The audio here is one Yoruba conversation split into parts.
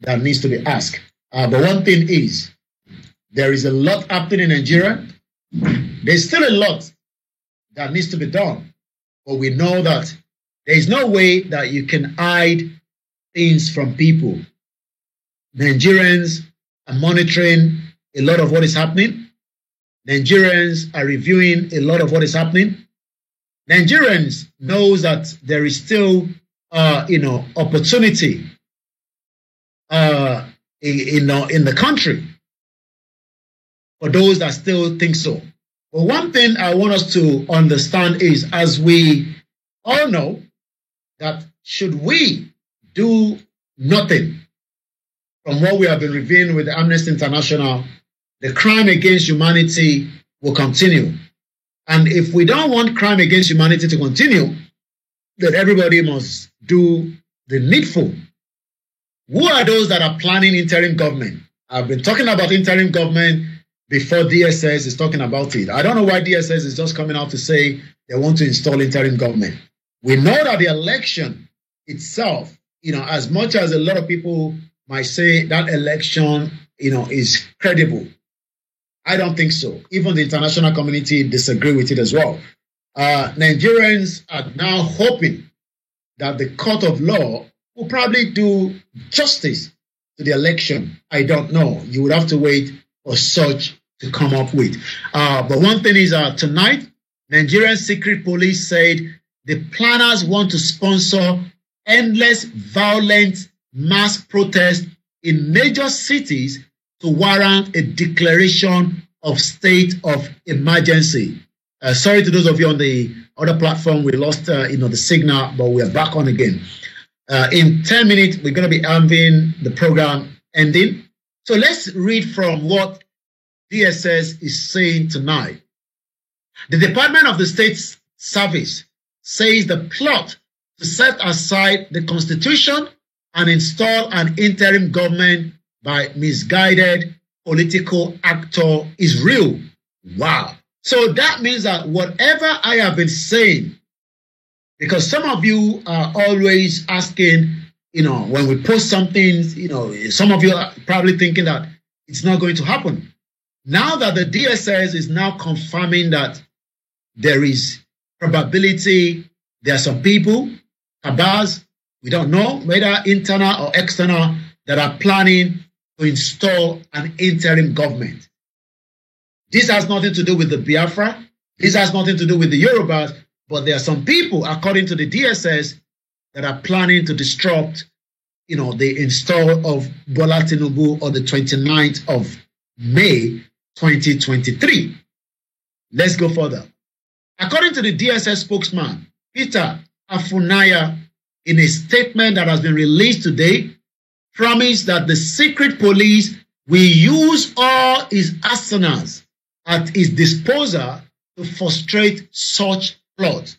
that needs to be asked. But one thing is, there is a lot happening in Nigeria. There's still a lot that needs to be done. But we know that there is no way that you can hide things from people. Nigerians are monitoring a lot of what is happening. Nigerians are reviewing a lot of what is happening. Nigerians knows that there is still, opportunity in the country for those that still think so. But one thing I want us to understand is, as we all know, that should we do nothing from what we have been reviewing with Amnesty International, the crime against humanity will continue. And if we don't want crime against humanity to continue, then everybody must do the needful. Who are those that are planning interim government? I've been talking about interim government before DSS is talking about it. I don't know why DSS is just coming out to say they want to install interim government. We know that the election itself, as much as a lot of people might say that election, is credible, I don't think so. Even the international community disagree with it as well. Nigerians are now hoping that the court of law will probably do justice to the election. I don't know. You would have to wait for such to come up with. But one thing is, tonight, Nigerian secret police said the planners want to sponsor endless violent mass protests in major cities to warrant a declaration of state of emergency. Sorry to those of you on the other platform, we lost the signal, but we are back on again. In 10 minutes, we're going to be having the program ending. So let's read from what DSS is saying tonight. The Department of the State Service says the plot to set aside the Constitution and install an interim government by misguided political actor is real. Wow. So that means that whatever I have been saying, because some of you are always asking, when we post something, some of you are probably thinking that it's not going to happen. Now that the DSS is now confirming that there is probability, there are some people, cabals, we don't know whether internal or external, that are planning to install an interim government. This has nothing to do with the Biafra. This has nothing to do with the Yorubas, but there are some people, according to the DSS, that are planning to disrupt, the install of Bola Tinubu on the 29th of May, 2023. Let's go further. According to the DSS spokesman, Peter Afunaya, in a statement that has been released today, promised that the secret police will use all its arsenals at its disposal to frustrate such plots.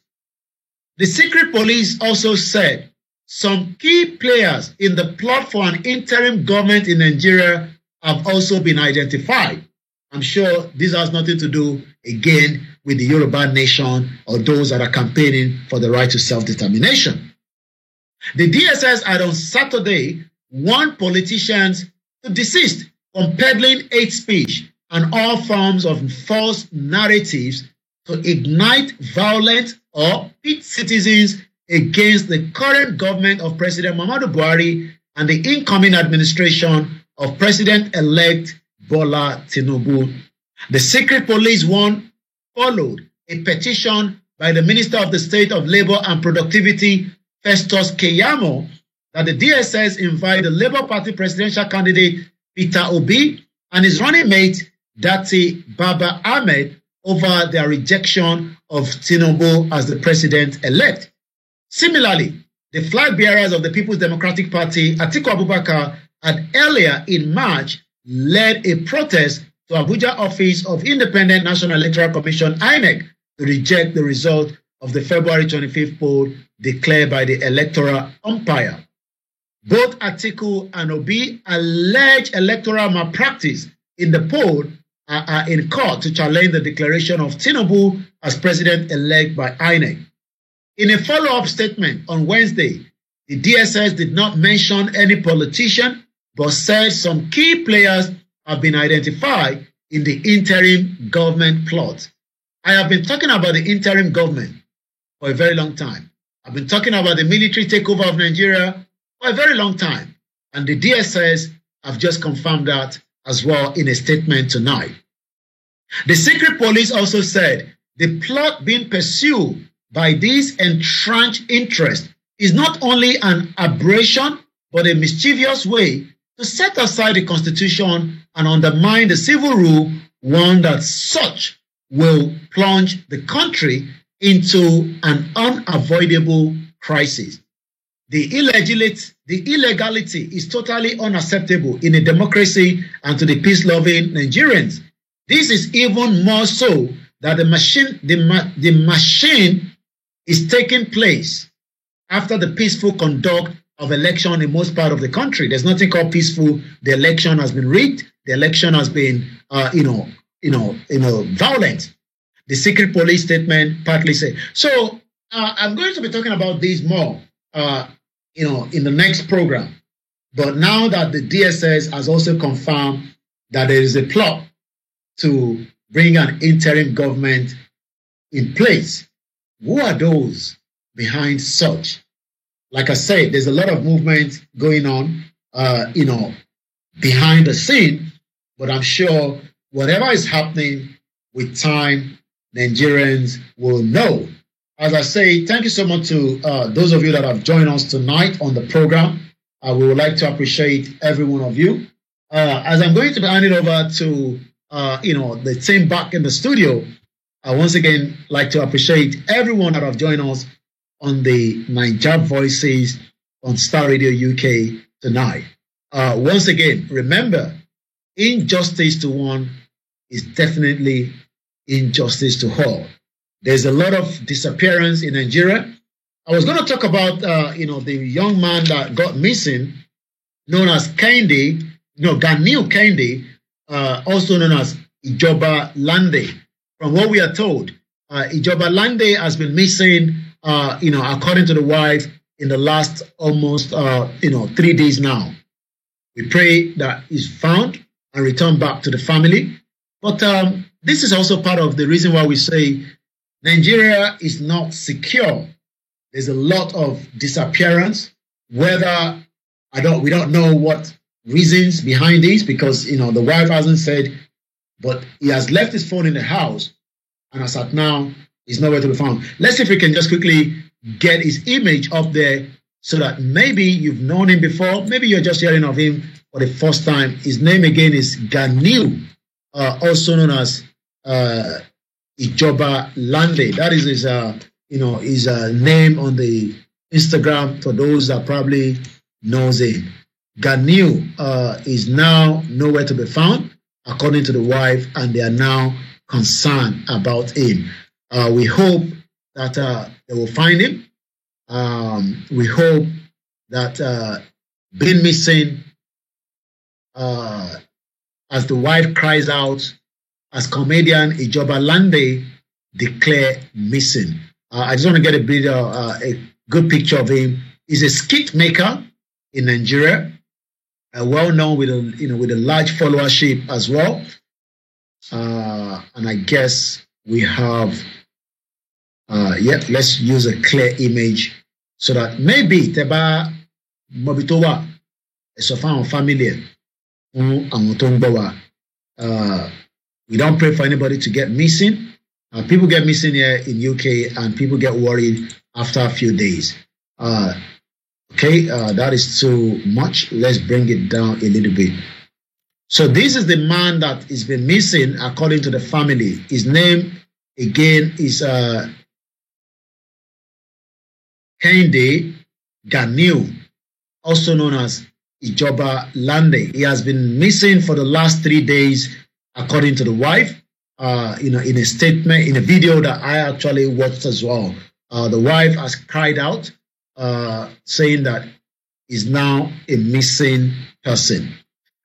The secret police also said some key players in the plot for an interim government in Nigeria have also been identified. I'm sure this has nothing to do, again, with the Yoruba nation or those that are campaigning for the right to self-determination. The DSS had on Saturday warned politicians to desist from peddling hate speech and all forms of false narratives to ignite violence or pit citizens against the current government of President Muhammadu Buhari and the incoming administration of President-elect Bola Tinubu. The secret police one followed a petition by the Minister of the State of Labour and Productivity, Festus Keyamo, that the DSS invite the Labour Party presidential candidate Peter Obi and his running mate Dati Baba Ahmed over their rejection of Tinubu as the president-elect. Similarly, the flag bearers of the People's Democratic Party, Atiku Abubakar, had earlier in March led a protest to Abuja office of Independent National Electoral Commission, INEC, to reject the result of the February 25th poll declared by the electoral umpire. Both Atiku and Obi allege electoral malpractice in the poll are in court to challenge the declaration of Tinubu as president-elect by INEC. In a follow-up statement on Wednesday, the DSS did not mention any politician but said some key players have been identified in the interim government plot. I have been talking about the interim government for a very long time. I've been talking about the military takeover of Nigeria for a very long time. And the DSS have just confirmed that as well in a statement tonight. The secret police also said the plot being pursued by these entrenched interests is not only an aberration, but a mischievous way to set aside the Constitution and undermine the civil rule, one that such will plunge the country into an unavoidable crisis. The illegality is totally unacceptable in a democracy and to the peace-loving Nigerians. This is even more so that the machine is taking place after the peaceful conduct of election in most part of the country. There's nothing called peaceful. The election has been rigged. The election has been, violent. The secret police statement partly said. So I'm going to be talking about these more, in the next program. But now that the DSS has also confirmed that there is a plot to bring an interim government in place, who are those behind such? Like I said, there's a lot of movement going on, behind the scene, but I'm sure whatever is happening with time, Nigerians will know. As I say, thank you so much to those of you that have joined us tonight on the program. We would like to appreciate every one of you. As I'm going to be handing over to, the team back in the studio, I once again like to appreciate everyone that have joined us on the Naija Voices on Star Radio UK tonight. Once again, remember, injustice to one is definitely injustice to all. There's a lot of disappearance in Nigeria. I was going to talk about, the young man that got missing, known as Ganiu Kehinde, also known as Ijoba Lande. From what we are told, Ijoba Lande has been missing, according to the wife, in the last almost, 3 days now. We pray that he's found and returned back to the family. But this is also part of the reason why we say Nigeria is not secure. There's a lot of disappearance, whether we don't know what reasons behind this, because the wife hasn't said, but he has left his phone in the house, and as at now, he's nowhere to be found. Let's see if we can just quickly get his image up there so that maybe you've known him before, maybe you're just hearing of him for the first time. His name again is Ganiu, also known as Ijoba Lande. That is his name on the Instagram for those that probably knows him. Ganiu is now nowhere to be found, according to the wife, and they are now concerned about him. We hope that they will find him. We hope that being missing, as the wife cries out, as comedian Ijoba Lande declare missing. I just want to get a good picture of him. He's a skit maker in Nigeria, well known with a large followership as well. And I guess we have, let's use a clear image so that maybe Teba Mobitowa is a family. We don't pray for anybody to get missing. People get missing here in UK, and people get worried after a few days. That is too much. Let's bring it down a little bit. So this is the man that has been missing, according to the family. His name again is Kehinde Ganiu, also known as Ijoba Lande. He has been missing for the last 3 days, according to the wife. In a statement, in a video that I actually watched as well. The wife has cried out, saying that he's now a missing person.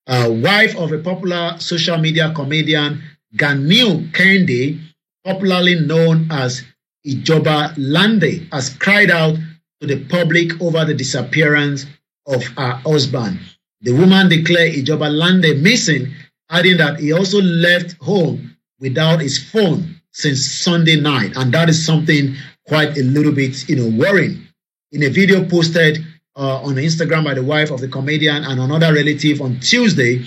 Wife of a popular social media comedian, Ganiu Kehinde, popularly known as Ijoba Lande, has cried out to the public over the disappearance of her husband. The woman declared Ijoba Lande missing, adding that he also left home without his phone since Sunday night, and that is something quite a little bit, worrying. In a video posted on Instagram by the wife of the comedian and another relative on Tuesday,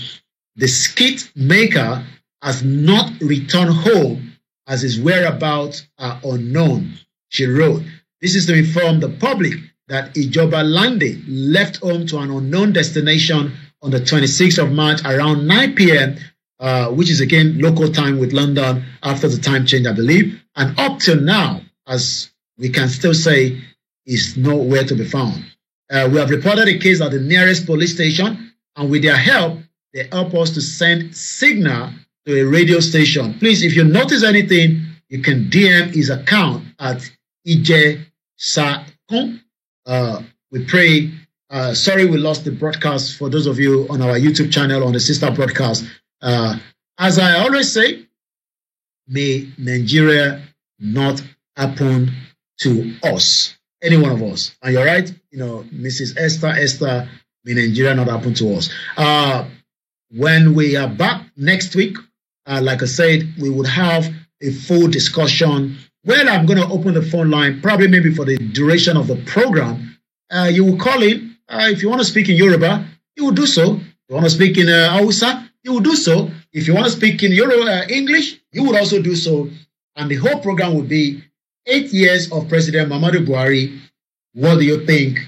the skit maker has not returned home as his whereabouts are unknown. She wrote, "This is to inform the public that Ijoba Lande left home to an unknown destination on the 26th of March around 9 p.m., which is again local time with London after the time change, I believe. And up till now, as we can still say, is nowhere to be found. We have reported a case at the nearest police station, and with their help, they help us to send signal to a radio station. Please, if you notice anything, you can DM his account at Ije Sakun. We pray. Sorry we lost the broadcast for those of you on our YouTube channel on the sister broadcast. As I always say, may Nigeria not happen to us, any one of us. And you're right, Mrs. Esther, may Nigeria not happen to us. When we are back next week, like I said, we would have a full discussion. Well, I'm going to open the phone line, probably maybe for the duration of the program. You will call in. If you want to speak in Yoruba, you will do so. If you want to speak in Hausa, you will do so. If you want to speak in English, you would also do so. And the whole program will be 8 years of President Muhammadu Buhari. What do you think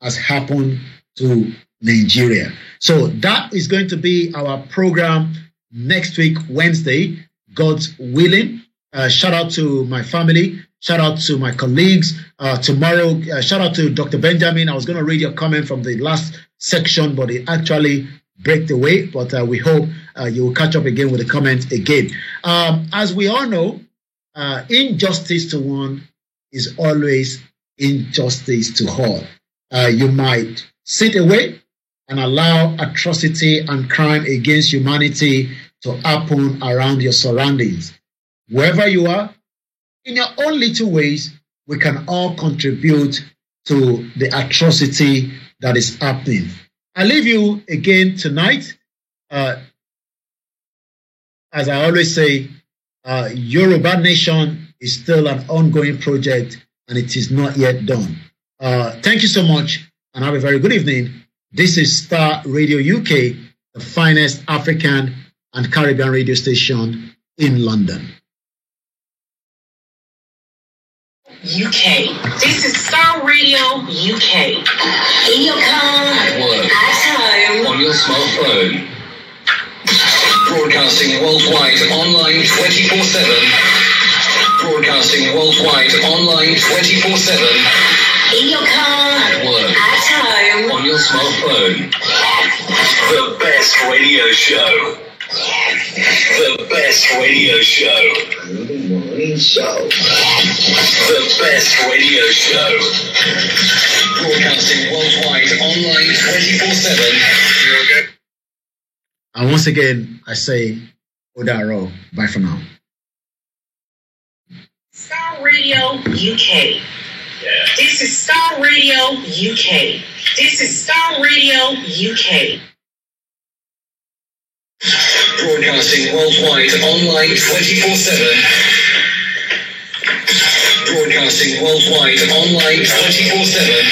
has happened to Nigeria? So that is going to be our program next week, Wednesday, God's willing. Shout out to my family. Shout out to my colleagues. Tomorrow, shout out to Dr. Benjamin. I was going to read your comment from the last section, but it actually break away. But we hope you will catch up again with the comment again. As we all know, injustice to one is always injustice to all. You might sit away and allow atrocity and crime against humanity to happen around your surroundings. Wherever you are, in your own little ways, we can all contribute to the atrocity that is happening. I leave you again tonight. As I always say, Yoruba Nation is still an ongoing project and it is not yet done. Thank you so much and have a very good evening. This is Star Radio UK, the finest African and Caribbean radio station in London. UK. This is Star Radio UK. In your car, at work, at home, on your smartphone. Broadcasting worldwide online 24/7. Broadcasting worldwide online 24/7. In your car, at work, at home, on your smartphone. The best radio show. The best radio show. The morning show. The best radio show. Broadcasting worldwide online 24/7. And once again, I say, Odaro. Bye for now. Star Radio UK. This is Star Radio UK. This is Star Radio UK. Broadcasting worldwide online 24/7. Broadcasting worldwide online 24/7.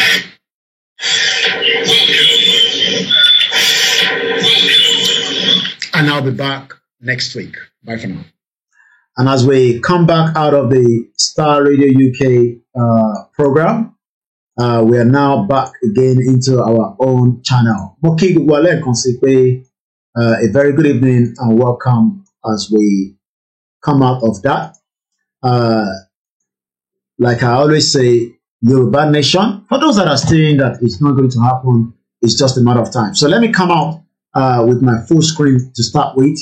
And I'll be back next week. Bye for now. And as we come back out of the Star Radio UK program, we are now back again into our own channel. A very good evening and welcome as we come out of that. Like I always say, Yoruba Nation, for those that are saying that it's not going to happen, it's just a matter of time. So let me come out with my full screen to start with,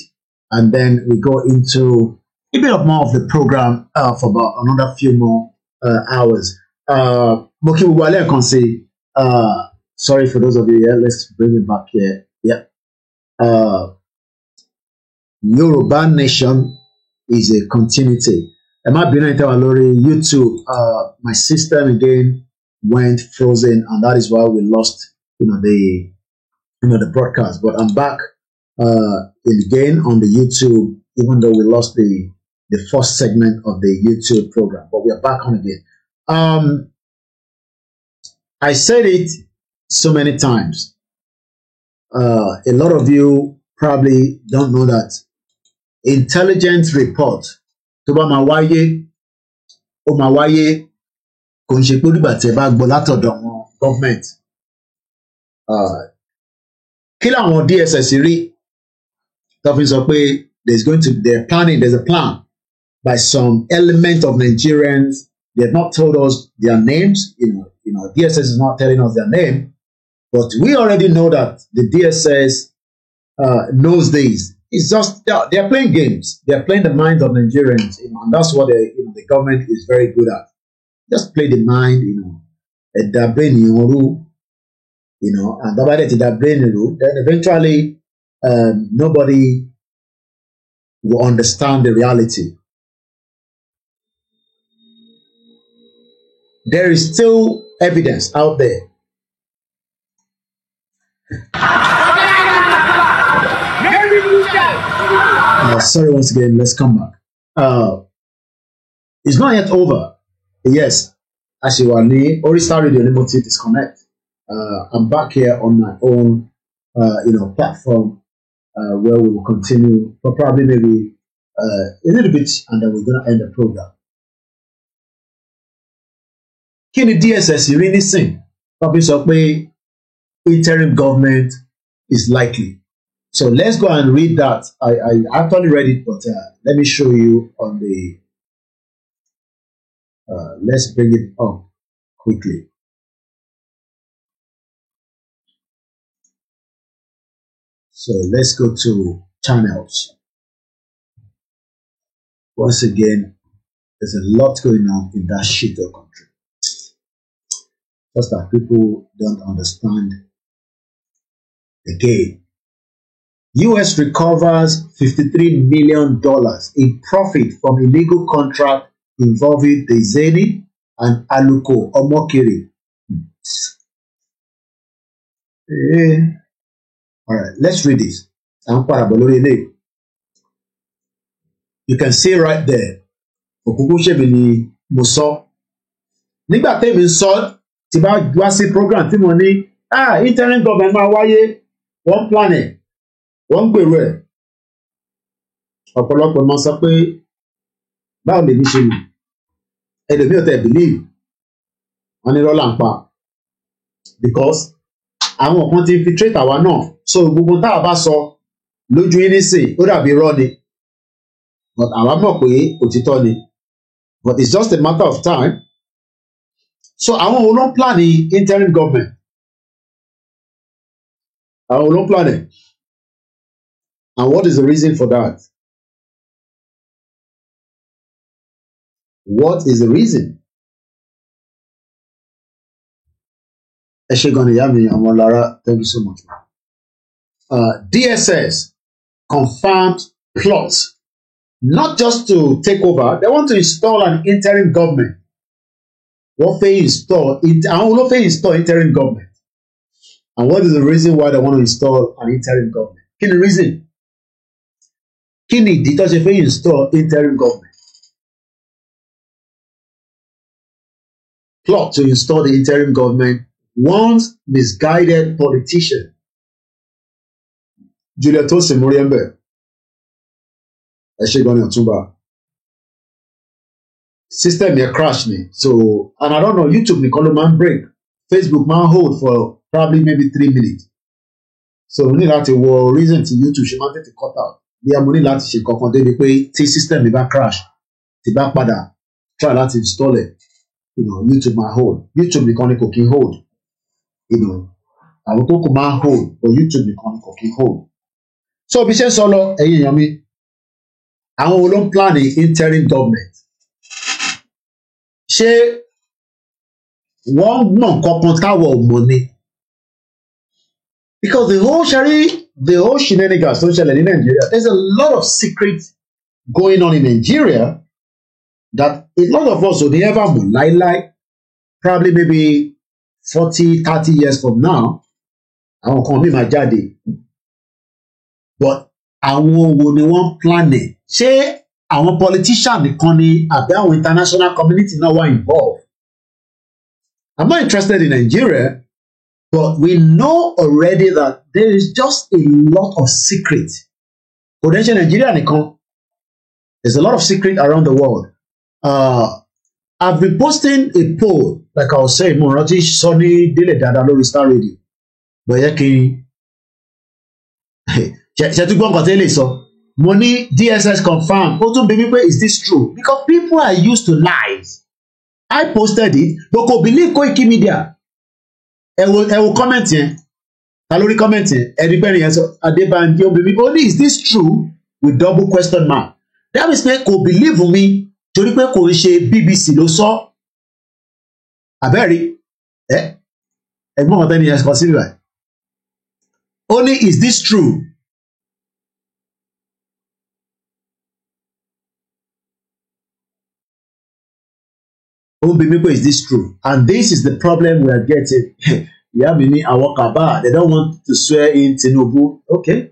and then we go into a bit of more of the program for about another few more hours. Sorry for those of you here, let's bring it back here. Yeah. Yoruba Nation is a continuity. YouTube, my system again went frozen, and that is why we lost, the the broadcast. But I'm back again on the YouTube, even though we lost the first segment of the YouTube program, but we are back on again. I said it so many times. A lot of you probably don't know that intelligence report tó bá máa wáyé ó máa wáyé kò ń ṣe pé nígbà tí ẹ bá gbọ́ látọ̀dọ̀ wọn government. Kí làwọn DSS rí tó fi sọ pé there's a plan by some element of Nigerians. They have not told us their names. You know, DSS is not telling us their name, but we already know that the DSS knows this. It's just they're playing games. They're playing the minds of Nigerians, and that's what the government is very good at. Just play the mind, and that brain and that brain then eventually nobody will understand the reality. There is still evidence out there. Sorry once again, let's come back. It's not yet over. Yes, Ashiwani, Orista Radio Limited disconnect. I'm back here on my own platform where we will continue for probably maybe a little bit, and then we're gonna end the program. Kí ni DSS rí nísìn? Probably sọ pé interim government is likely. So let's go and read that. I actually read it, but let me show you on the. Let's bring it up quickly. So let's go to channels. Once again, there's a lot going on in that shit of country. Just that people don't understand the game. US recovers $53 million in profit from illegal contract involving the Zeni and Aluko Omokiri. All right, let's read this. You can see right there. Okukushebi Muso. Nígbà tẹ́mi sọ tí bá wá sí program tí mo ní interim government máa wáyé one planet. Wọ́n gbèrò ẹ̀ ọ̀pọ̀lọpọ̀ máa sọ pé báwo lè ní ṣe nù ẹlòmíì ò tẹ̀ believe wọ́n ní rọ́là ń pa because àwọn kan ti infiltrate àwa náà so gbogbo tá a bá sọ lójú yín nísìn ó dàbí irọ́ ni but àwa mọ̀ pé òtítọ́ ni but it's just a matter of time. So àwọn wo ló ń plan ní interim government àwọn wo ló ń plan ẹ̀. And what is the reason for that? What is the reason? Lara, thank you so much. DSS confirmed plots, not just to take over, they want to install an interim government. What they install interim government. And what is the reason why they want to install an interim government? Kí ni reason? Kí ni ìdí tó ṣe fẹ́ install interim government? Plot to install the interim government once misguided politician. Juliet Tosin Muriembe. Ẹṣẹ́gun Ọ̀túnba. System here crash ni. So, and I don't know, YouTube nìkan ló máa ń break. Facebook máa ń hold for probably maybe 3 minutes. So, we need láti wo reason tí YouTube ṣe máa ń tètè cut out. Bí a mo ní láti ṣe kankan débi pé tí system mi bá crash, tí bá padà try láti install it. YouTube máa hold. YouTube nìkan ni kò kí hold. Àwọn tó kù máa hold, but YouTube nìkan ni kò kí hold. So, bí ṣe sọ lọ, ẹ̀yin èèyàn mi, àwọn wo ló ń plan interim government? Ṣé wọ́n mọ̀ kankan táwọn ò mọ̀ ni? Because the whole shenanigans tó ń ṣẹlẹ̀ ní Nigeria, there's a lot of secrets going on in Nigeria that a lot of us will never mọ̀ láíláí, probably maybe 40, 30 years from now, àwọn kan mi máa jáde but àwọn wo ni wọ́n plan ẹ̀ ṣé àwọn politician nìkan ni àbí àwọn international community náà wà involved. I'm not interested in Nigeria, but we know already that there is just a lot of secret. Potential Nigeria nìkan, there's a lot of secret around the world. I've been posting a poll, like I was saying, mo rántí Sunny Dele Dada lórí Star Radio. But yẹ kí ṣe tún gbọ́ nǹkan tẹ́lẹ̀ sọ. Mo ní DSS confirm, ó tún bí mi pé is this true? Because people are used to lies. I posted it, but kò believe Koiki Media. Ẹ wo comment yẹn, ta lórí comment yẹn, ẹ̀rí pẹ́rin yẹn sọ, Adébánjí ó bí mi, ó ní is this true? With double question mark. That means pé kò believe mi, torí pé kò ń ṣe BBC ló sọ. Àbẹ́rí, ẹ̀gbọ́n kan tẹ́ni yẹn kọ sí rẹ̀. Ó ní is this true? Is this true? And this is the problem we are getting. Yamini Awakaba, they don't want to swear in Tinubu. Okay.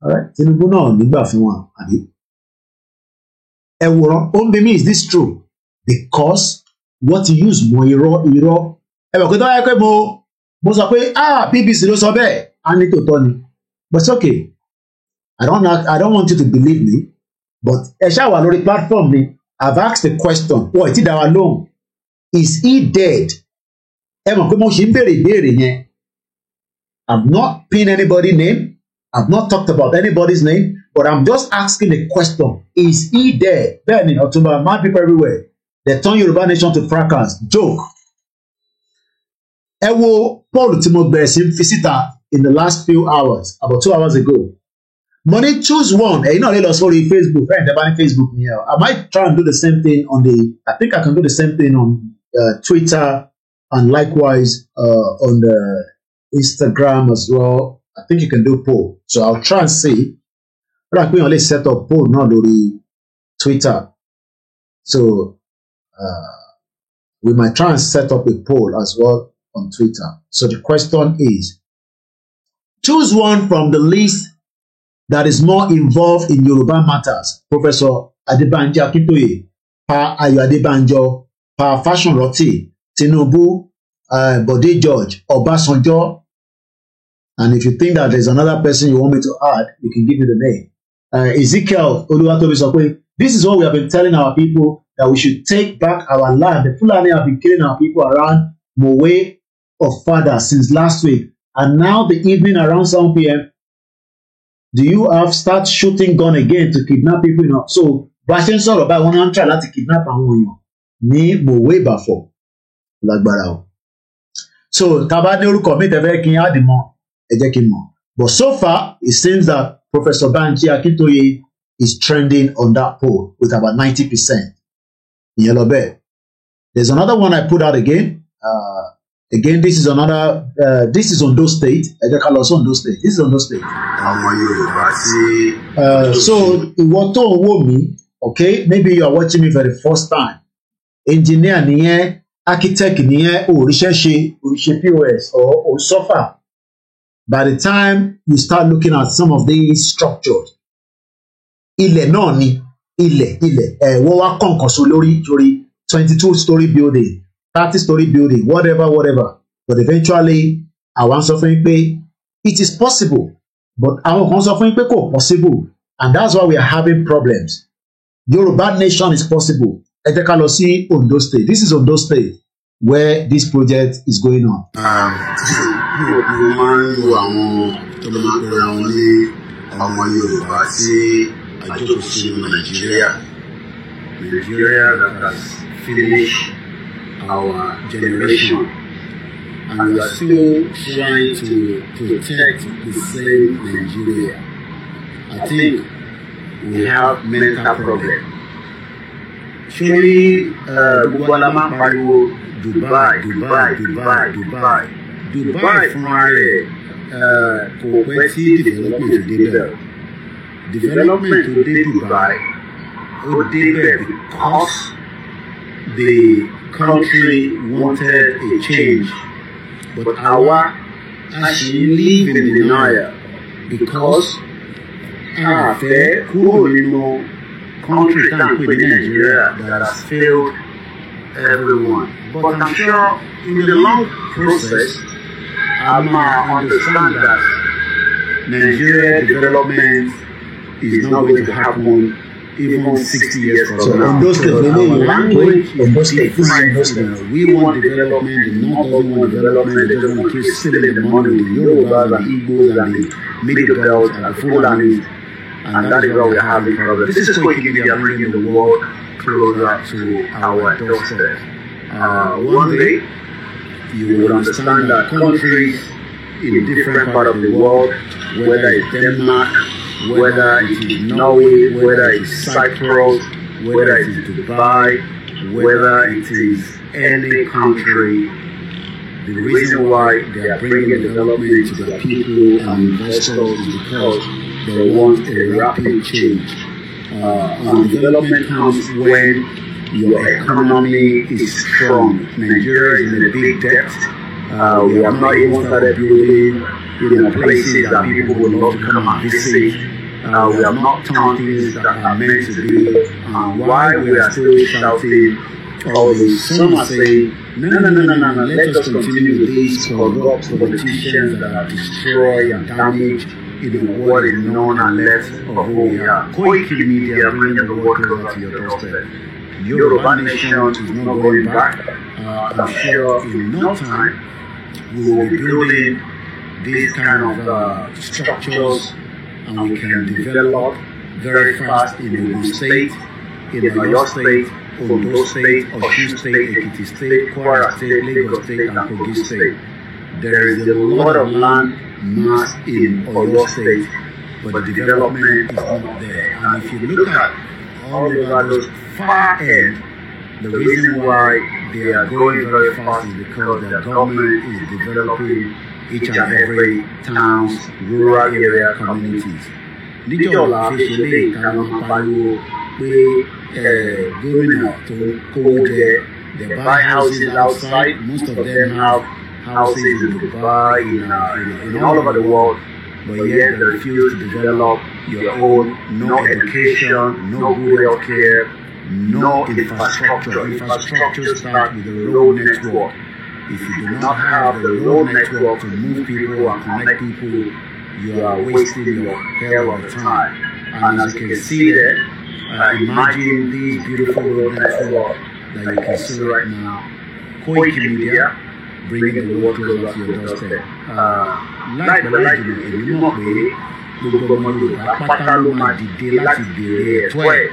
All right. Tinubu no, nígbà fún wọn, àbí. Ombimi, is this true? Because what you use mo irọ́. Ẹ ko tó yẹ pé mo sọ pé BBC ló sọ bẹ́ẹ̀, a ní tòótọ́ ni. But it's okay. I don't want you to believe me, but ẹ ṣá wà lórí platform mi. I've asked the question, oh, it's our alone. Is he dead? I've not pinned anybody's name. I've not talked about anybody's name, but I'm just asking the question. Is he dead? Then in October, mad people everywhere. They turn Yoruba Nation to fracas. Joke. Ewo Paul Timo Beresim visitor in the last few hours, about 2 hours ago. Money, choose one. You know, let us follow Facebook. Right? They're Facebook here. I might try and do the same thing I think I can do the same thing on Twitter and likewise on the Instagram as well. I think you can do poll. So I'll try and see. But I can only set up poll, not the Twitter. So we might try and set up a poll as well on Twitter. So the question is, choose one from the list that is more involved in Yoruba matters. Professor Adebanji Akintoye, Pa Ayo Adebanjo, Pa Fashion-Roti, Tinubu, Bode George, Obasanjo. And if you think that there's another person you want me to add, you can give me the name. Ezekiel Oluwatobi. This is what we have been telling our people, that we should take back our land. The Fulani have been killing our people around Mowe of Fada since last week. And now the evening around 7 p.m., do you have start shooting gun again to kidnap people? You know? So, Bashin sọ̀rọ̀ about one try láti kidnap àwọn èèyàn ní Mowe Bafo. Lágbára o. So, taba ní orúkọ mi tẹ́fẹ́ kí n á dì mọ́, ẹ jẹ́ kí n mọ̀. But so far, it seems that Professor Banji Akintoye is trending on that poll with about 90%. Ìyẹn lọ bẹ́ẹ̀. There's another one I put out again. Again, this is another. This is Ondo State. Ondo State. This is Ondo State. So, ìwọ tó ń wò mí, okay? Maybe you are watching me for the first time. Engineer nìyẹn, architect nìyẹn, oríṣẹ́ POS or suffer. By the time you start looking at some of these structures, ilẹ̀ náà ni ilẹ̀ wọ́n wá kọ̀ǹkọ̀ṣó lórí 22-story building. 30-story building, whatever. But eventually, àwọn sọ fún yín pé it is possible. But àwọn kan sọ fún yín pé kò possible. And that's why we are having problems. Yoruba Nation is possible. Ẹ jẹ́ ká lọ sí Ondo State. This is Ondo State where this project is going on. Mo máa ń lo àwọn tó máa ń pera wọn ní ọmọ Yorùbá tí àjọkò sí Nàìjíríà that has finished our generation, and we are still trying to protect the same Nigeria. I think we have mental problem. Surely, gbogbo ala máa ń pariwo Dubai fúnra rẹ̀ kò pẹ́ tí development débẹ̀. Development tó dé Dubai ó débẹ̀ because the country wanted a change, but àwa she live in denial because after kúrò country that Nigeria that has failed everyone. But I'm sure in the long process, I might understand that Nigeria development is not going to happen even 60 years from now. On those states, language on those states, we want development, the North doesn't want development, they just want to keep stealing the money with the Yorubas and the Igbos and the Middle Belt and the Fulanis, and that is why we are having problems. This is Koiki Media bringing the world closer to our doorstep. One day, you will understand that countries in different parts of the world, whether it's Denmark, whether it is Norway, whether it is Cyprus, whether it is Dubai, whether it is any country, the reason why they are bringing development to the people and investors is because they want a rapid change. And development comes when your economy is strong. Nigeria is in a big debt. We have not even started building places that people would love to come and visit. We have not done things that are meant to be. Why we are still shouting, some are saying, no, let us continue with these corrupt politicians that destroy and damage what is known and left of who we are. Koiki Media bringing the world closer to your doorstep. Yoruba Nation is not going back. I'm sure in no time we will be building these kind of structures, and we can develop very fast in Ogun State, in Oyo State, Ondo State, Osun State, Ekiti State, Kwara State, Lagos State, and Kogi State. There is a lot of land mass in Oyo State, but the development is not there. And if you look at all over those far end, the reason why they are going very fast is because the government is developing each and every town's rural area communities. Níjọba fi ṣe lé ìkànnì pariwo pé gómìnà tó kówó jẹ, they buy houses outside. Most of them have houses in Dubai, in all over the world, but yet they refuse to develop your own. No education, no good health care, no infrastructure. Infrastructure starts with the road network. If you do not have the road network to move people and connect people, you are wasting your hell of a time. And as you can see there, imagine these beautiful road network that you can see right now. Koiki Media bringing the world closer to your doorstep. Láìpẹ́ láìjìnà èmi mọ̀ pé gbogbo ọmọ Yorùbá pátá ló máa dìde láti béèrè ẹ̀tọ́ ẹ̀.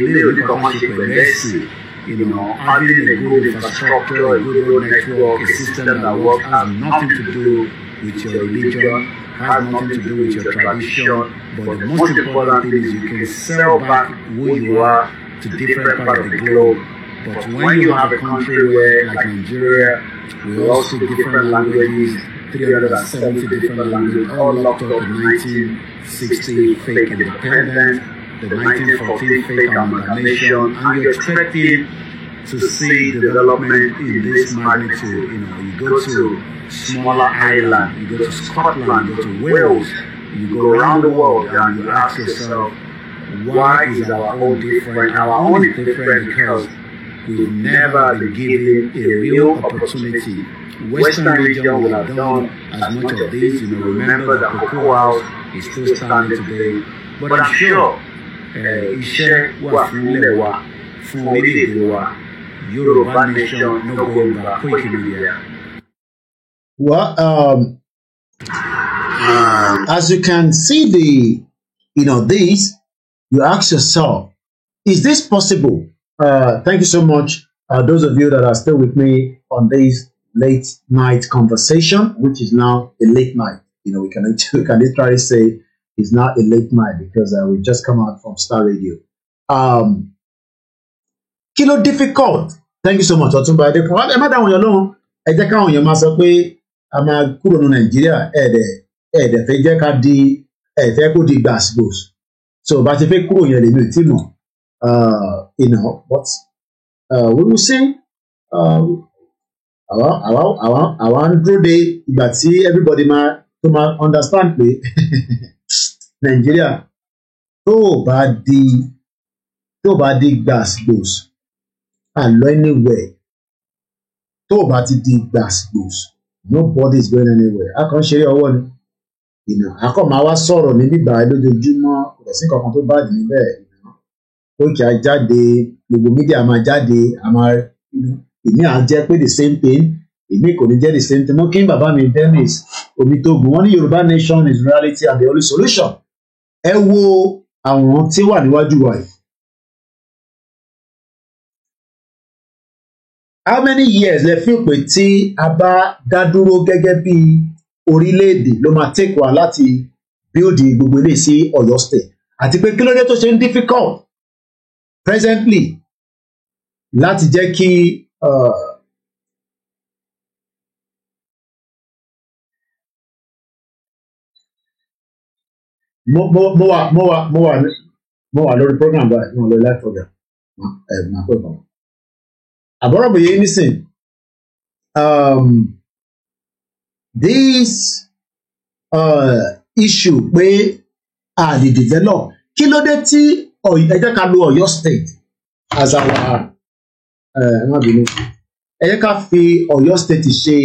Ilé oníkan máa ṣe pẹ̀lú ẹ̀sìn. Having a good infrastructure, a good road network, a system that works has nothing to do with your religion, has nothing to do with your tradition, but the most important thing is you can sell back who you are to different parts of the globe. But when you have a country where, like Nigeria, we all speak different languages, 370 different languages, all locked up in 1960 fake independence, the 1914 fake amalgamation, and you're expecting to see development in this magnitude. You go to smaller island, you go to Scotland, you go to Wales, you go around the world, and you ask yourself, why is our own different? Our own is different because we've never been given a real opportunity. Western region will have done as much of this. Remember that Cocoa House is still standing today, but I'm sure iṣẹ́ wà fún ilẹ̀ wa, fún orílẹ̀-èdè wa. Yoruba Nation no going back. Koiki Media. Well, as you can see this, you ask yourself, is this possible? Thank you so much, those of you that are still with me on this late night conversation, which is now a late night. We can literally say it's now a late night because we just come out from Star Radio. Kilo difficult. Thank you so much, Ọ̀túnba Adékun. Ẹ má dáwọn èèyàn lóhùn. Ẹ jẹ́ káwọn èèyàn máa sọ pé a máa kúrò ní Nàìjíríà ẹ̀ẹ́dẹ̀ fẹ́ jẹ́ ká di ẹ̀ẹ́fẹ́ kó di gbàsgbòs. So bá ti fẹ́ kúrò yẹn lèmi ò tí mọ̀. But we will see. Àwọn ń dúró de ìgbà tí everybody tó máa understand pé Nàìjíríà tó bá di gbàsgbòs àlọ́ anywhere tó bá ti di gbàsgbòs nobody is going anywhere. A kàn ṣeré ọwọ́ ni a kàn máa wá sọ̀rọ̀ ní bíbá lójoojúmọ́ kò sí kankan tó bá dì níbẹ̀ òkè àjáde gbogbo mídíà máa jáde èmi à jẹ́ pé the same thing èmi kò ní jẹ́ the same thing. Mo kí n bàbá mi Dennis Omitogun wọ́n ní Yorùbá nation is reality and the only solution. Ẹ wo àwọn tí wà níwájú wa yìí. How many years lẹ fi pé tí a bá dá dúró gẹ́gẹ́ bí orílẹ̀-èdè ló máa take wa láti build gbogbo ilé sí Ọ̀yọ́ state àti pé kí ló dé tó ṣe ń difficult presently láti jẹ́ kí mo wà lórí program báyìí mo lọ live program máa pè bọ̀. Àbọ̀rọ̀bọ̀ yẹn nísìn this issue pé a lè develop kí ló dé tí ẹ jẹ́ ká lo Ọ̀yọ́ state as our ẹ jẹ́ ká fi Ọ̀yọ́ state ṣe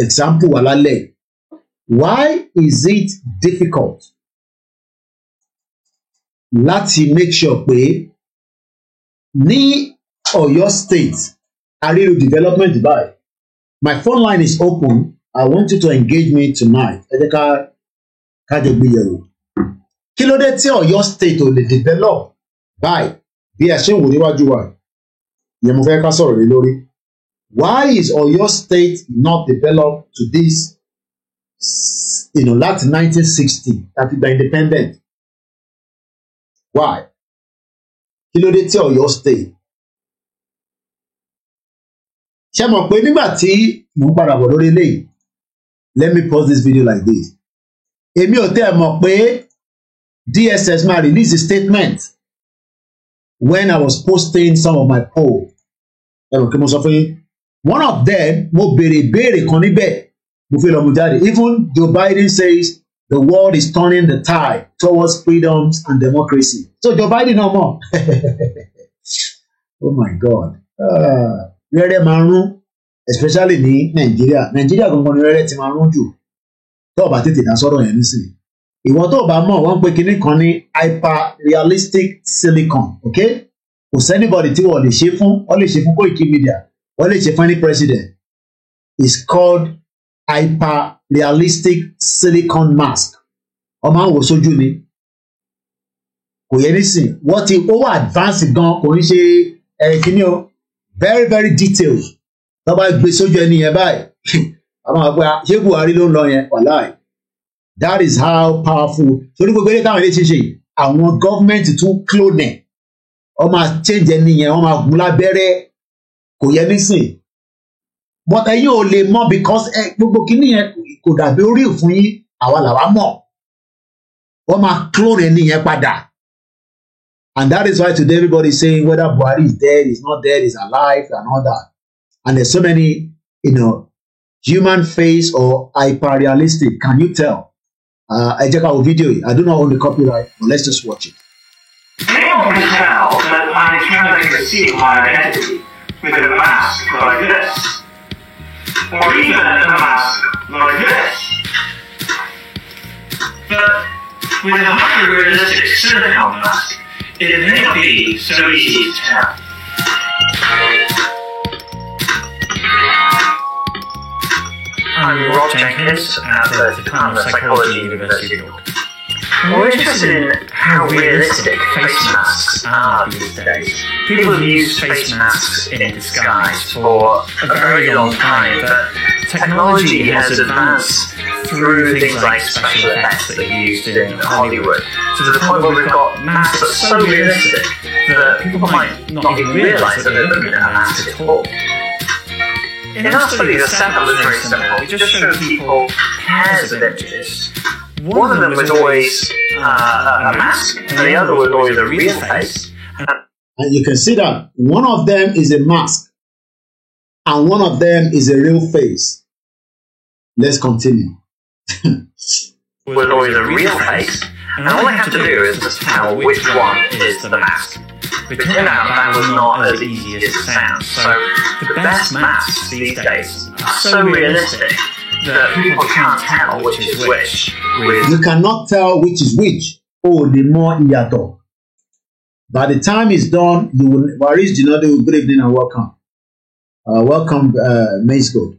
example wà lálẹ́. Why is it difficult láti make sure pé ní Ọ̀yọ́ state àríro development by my phone line is open. I want you to engage me tonight. Ẹ jẹ́ ká jẹ gbéyẹ̀wò kí ló dé tí Ọ̀yọ́ state ò lè develop by bí a ṣe ń wò níwájú wa ìyẹn mo fẹ́ ká sọ̀rọ̀ lé lórí. Why is Ọ̀yọ́ state not developed to this láti 1960 láti gba independent? Why? Kí ló dé tí Ọ̀yọ́ state ṣe mọ̀ pé nígbà tí mò ń padà bọ̀ lórí eléyìí let me pause this video like this. Èmi ò tẹ́ ẹ mọ̀ pé DSS máa release a statement when I was posting some of my poll. Ẹ mọ̀ kí mo sọ fún yín one of them mo béèrè ìbéèrè kan níbẹ̀ mo fi lọ mú jáde. Even Joe Biden says the world is turning the tide towards freedoms and democracy. So Joe Biden náà mọ̀ oh my God. Rẹ́rẹ́ máa rún especially ní Nàìjíríà gangan ni rẹ́rẹ́ ti máa rún jù tó o bá tètè dá sọ́dọ̀ yẹn nísìnyí. Ìwọ tó o bá mọ̀ wọ́n ń pe kinní kan ní hyper realistic silicon, okay? Kò sẹ́nibọ̀dì tí wọ́n lè ṣe fún wọ́n lè ṣe fún Koiki Media wọ́n lè ṣe fún any president. It's called hyper realistic silicon mask. Ọmọ àwọn sójú ni kò yẹ nísìn wọ́n ti ó wà advanced gan kò ní ṣe kinní o very very detailed. Tó bá gbé sójú ẹni yẹn báyìí àwọn àgbà ṣé Buhari ló ń lọ yẹn wàláì. That is how powerful. Torí gbogbo eré táwọn ilé ṣe ṣe àwọn gọ́ọ̀mẹ̀ntì tún clone ẹ̀ wọ́n máa change ẹni yẹn wọ́n máa gún lábẹ́rẹ́ kò yẹ nísìn. But ẹ̀yin ò lè mọ̀ because gbogbo kìíní yẹn kò dàbí orí òfin yín àwa làwa mọ̀ wọ́n máa clone ẹni yẹn padà. And that is why today everybody is saying whether Buhari is dead, is not dead, is alive and all that. And there's so many, human face or hyper realistic. Can you tell? I check out a video. I do not own the copyright, but let's just watch it. Anyone can tell that I am trying to conceal my identity with a mask like this, or even a mask like this. But with a highly realistic silicone mask, it may not be so easy to tell. I'm Rob Jenkins at the Department of Psychology, University of York. We're interested in how realistic face masks are these days. People have used face masks in disguise for a very long time, but technology has advanced through things like special effects that are used in Hollywood, to the point where we've got masks that are so realistic that people might not even realise that they're looking at a mask at all. In our study, the setup was very simple. We just showed people pairs of images. One of them was always a mask, and the other was always a real face. And you can see that one of them is a mask. and one of them is a real face. Let's continue. Was always a real face, and all I have to do is just tell which one is the mask. But turns out that was not as easy as it sounds. So the best masks these days are so realistic that people can't tell which is which. You cannot tell which is which. Oh, the more iyato. By the time it's done, you will. Waris Jinode, good evening and welcome. Welcome, Maisco.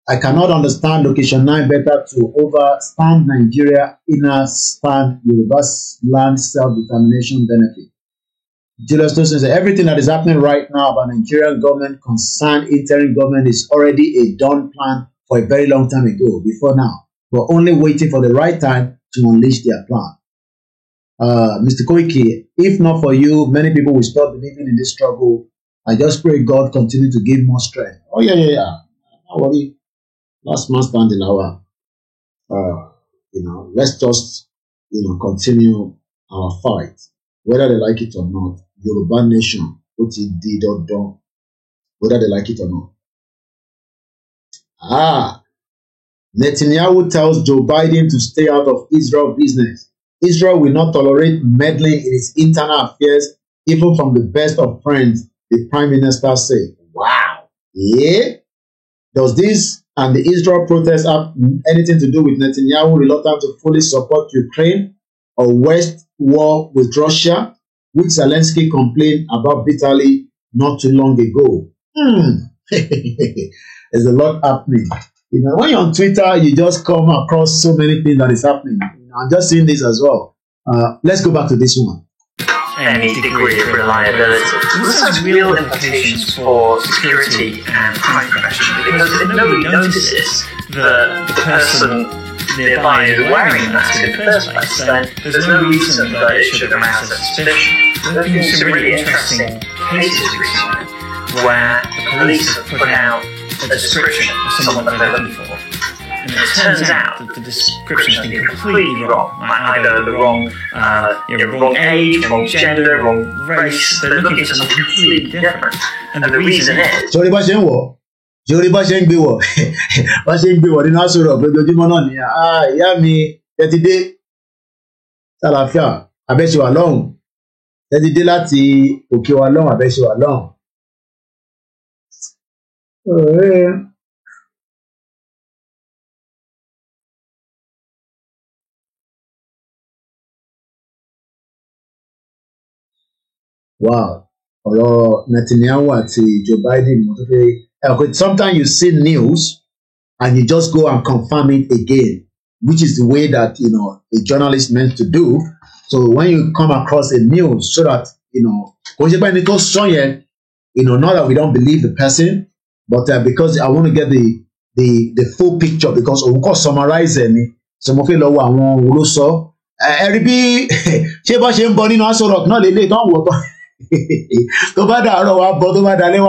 I cannot understand location 9 better to overstand Nigeria inner stand Yoruba's land self-determination benefit. Julius Tosin said everything that is happening right now about Nigerian government concerned interim government is already a done plan for a very long time ago, before now. We're only waiting for the right time to unleash their plan. Mr. Koiki, if not for you, many people will stop believing in this struggle. I just pray God continue to give more strength. Oh, yeah. Don't worry. Last man standing our, let's just, continue our fight. Whether they like it or not, Yoruba nation, what he did or done, whether they like it or not. Netanyahu tells Joe Biden to stay out of Israel business. Israel will not tolerate meddling in its internal affairs, even from the best of friends, the Prime Minister said. Wow. Yeah? Does this and the Israel protests have anything to do with Netanyahu reluctant to fully support Ukraine or West war with Russia, which Zelensky complained about bitterly not too long ago? There's a lot happening. When you're on Twitter, you just come across so many things that is happening. I'm just seeing this as well. Let's go back to this one. Any degree of reliability. This has real implications for security and crime prevention, because if nobody notices that the person nearby is wearing a mask in the first place, then there's no reason that it should arouse suspicion. There have been some really interesting cases recently where the police have put out a description of someone that they're looking for. And it turns out that the description has been completely wrong. Either the wrong age, wrong gender, wrong race. They're looking for something completely different. And the reason is... Sorry, bá ṣe ń wọ̀ nínú aṣọ rọ̀ lójoojúmọ́ náà ni ìyá mi tẹ́tí dé sàlàáfíà abẹ́ṣe wà lọ́hùn tẹ́tí dé láti òkè wà lọ́hùn abẹ́ṣe wà lọ́hùn. Wow, ọ̀rọ̀ Netanyahu àti Joe Biden mo tó fẹ́. Sometimes you see news and you just go and confirm it again, which is the way that a journalist meant to do. So when you come across a news, so that kò ṣe pé ẹni tó sọ yẹn, not that we don't believe the person, but because I want to get the full picture, because òun kò summarize ẹ ni, so mo fẹ́ lọ wo àwọn wo ló sọ. Ẹ̀rí bí ṣé bá ṣe ń bọ nínú Aso Rock náà lélẹ̀ tó ń wọ̀ tán. Tó bá dàárọ̀ wá bọ̀, tó bá dalẹ́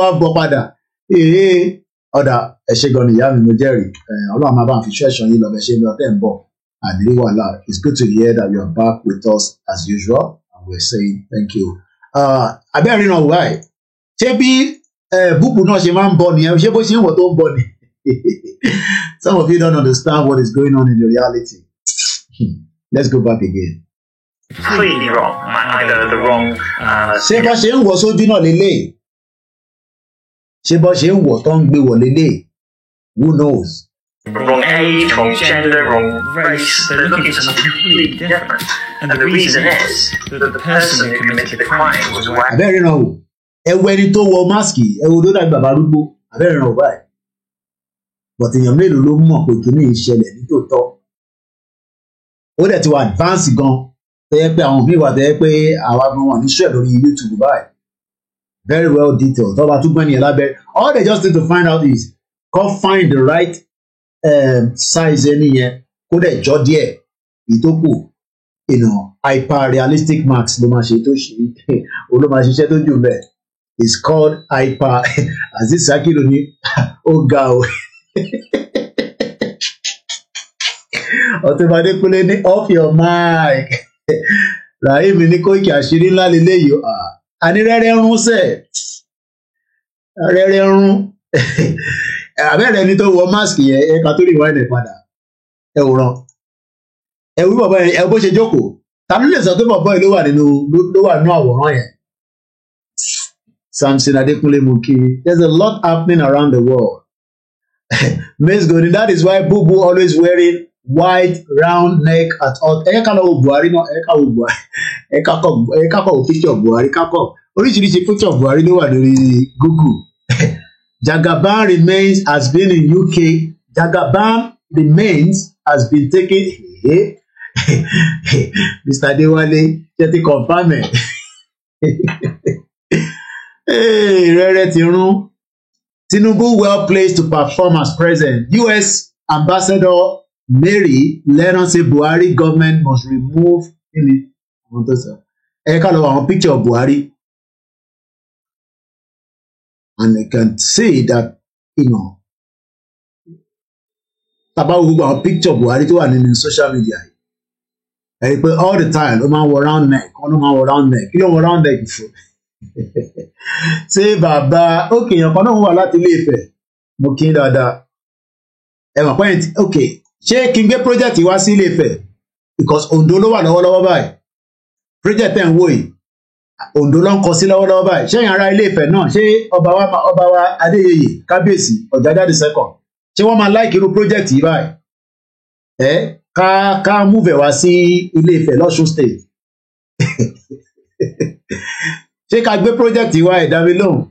wá bọ̀ padà. Ọ̀dà ẹ̀ṣẹ̀ gan ni ìyá mi mo jẹ́rìí. Ọlọ́run máa bá ń fi ṣọ́ ẹ̀ṣọ́ yín lọ bẹ́ẹ̀ ṣe ń lọ tẹ́ ń bọ̀. Àdìrí wàhálà. It's good to hear that you are back with us as usual, and we're saying thank you. Abẹ́rẹ́ náà wáyé. Ṣé bí búùbù náà ṣe máa ń bọ̀ nìyẹn? Ṣé bó ṣe ń wọ̀ tó ń bọ̀ ni? Some of you don't understand what is going on in the reality. Let's go back again. Completely wrong. Either the wrong. Ṣé bá ṣe ń wọ̀ sójú náà lélẹ̀? Ṣé bá ṣe ń wọ̀ tó ń gbé wọ̀ lélẹ̀? Who knows? Wrong age, wrong gender, wrong race. They're looking for something completely different. And the reason is that the person who committed the crime was wearing... Abẹ́rẹ́ náà wò. Ẹ wo ẹni tó wọ máàsì, ẹ wo tó dàgbà bàbá arúgbó. Abẹ́rẹ́ náà wò báyìí. But èèyàn mélòó ló mọ̀ pé kí ní ìṣẹ̀lẹ̀ nítòótọ́? Ó dẹ̀ ti wà advance gan. Tẹ́yẹ́ pé àwọn míì wà tẹ́yẹ́ pé àwa gan wà ní ṣẹ̀ lórí YouTube báyìí. Very well detailed. Tọ́ba tún gbẹ́ nìyẹn lábẹ́. All they just need to find out is come find the right size ẹni yẹn kó dẹ̀ jọ díẹ̀ ìtókù hyper realistic marks ló máa ṣe tó ṣe ó ló máa ṣiṣẹ́ tó jù bẹ́ẹ̀. It's called hyper Azeez Sakiru ní ó ga o. Ọ̀túnba Adékúnlé ní off your mic. Rahim ní Kóìkì àṣírí ńlá lélẹ́yìí Àní rẹ́rẹ́ rún sẹ̀. Rẹ́rẹ́ rún. Àbẹ́rẹ́ ni tó wọ máàsì yẹn ẹ̀ka tó lè wá ẹ̀ padà. Ẹ wòran. Ẹ wí bàbá yẹn ẹ bó ṣe jókòó. Ta ló lè sọ pé bàbá yìí ló wà nínú àwòrán yẹn? Samson Adekunle Muki. There's a lot happening around the world. Miss Goni, that is why Bubu always wearing white round neck at all. Ẹ ká lọ wo Buhari náà, ẹ ká wo Buhari, ẹ ká kọ wo picture Buhari, ká kọ oríṣiríṣi picture Buhari ló wà lórí Google. Jagaban remains has been in UK. Jagaban remains has been taken. Mr. Adewale, ṣe ti confirm ẹ. Rẹ́rẹ́ ti rún. Tinubu well placed to perform as president. US Ambassador Mary Lennon say Buhari government must remove ká lọ àwọn picture of Buhari, and they can see that tàbá gbogbo àwọn picture of Buhari tó wà nínú social media yìí pé all the time ó máa ń wọ round neck kí ló ń wọ round neck fún ṣé bàbá òkè èèyàn kan náà wà láti Ilé-Ifẹ̀ mo kí n dáadáa ẹ mọ̀ pẹ́yìn òkè ṣé kí n gbé project wá sí Ilé-Ifẹ̀ because Ondo ló wà lọ́wọ́lọ́wọ́ báyìí project ẹ̀ ń wò yìí Ondo ló ń kọ sí lọ́wọ́lọ́wọ́ báyìí ṣẹ́yìn ará Ilé-Ifẹ̀ náà ṣé ọba wa Adéyẹyè Kábíyèsí Ọ̀jájá the second ṣé wọ́n máa like irú project yìí báyìí ká move wá sí Ilé-Ifẹ̀ l'Ọ́ṣun state ṣé ká gbé project yìí wá ẹ̀dá mi lóhùn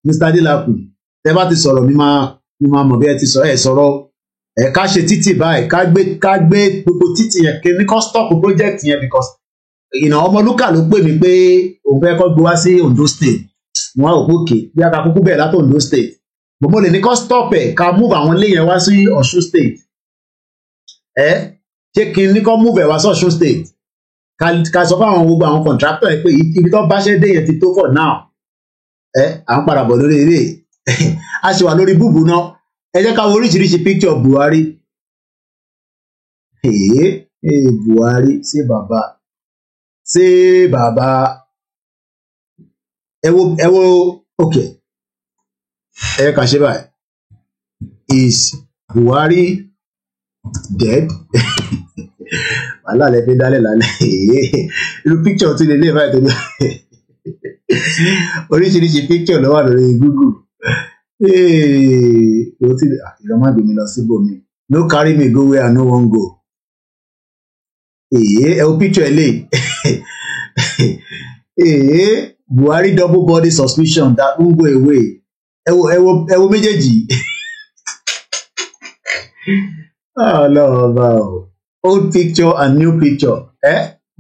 Mr. Adélakùn tẹ́ bá ti sọ̀rọ̀ mi máa mọ̀ bí ẹ ti sọ̀rọ̀ ká ṣe títì báyìí ká gbé gbogbo títì yẹn kí ní kó stop project yẹn because Ọmọlúkà ló pè mí pé òun fẹ́ kó gbé wá sí Ondo state wọn ò pókè bí a ká kúkú bẹ̀rẹ̀ láti Ondo state mo lè ní kó stop ká move àwọn ilé yẹn wá sí Ọ̀ṣun state ṣé kí ní kó move wá sí Ọ̀ṣun state ká sọ fún àwọn gbogbo àwọn contractor pé ibi tó bá ṣe dé yẹn ti tó for now à ń padà bọ̀ lórí eré a ṣe wà lórí búùbù náà ẹ jẹ́ ká wo oríṣiríṣi picture Buhari Buhari ṣé bàbá ẹ wo ok ẹ kà ṣe báyìí is Buhari dead? Wàhálà lẹ fi dálẹ̀ lálẹ́ irú picture tí lè lè báyìí tó lọ oríṣiríṣi picture ló wà lórí Google ìrọ̀mọ́ ìgbìmí lọ síbòmí no carry me go where I no wan go ẹ wo picture ẹ lè Buhari double body suspicion that won't go away ẹ wo méjèèjì ọlọ́ọ̀bá o old picture and new picture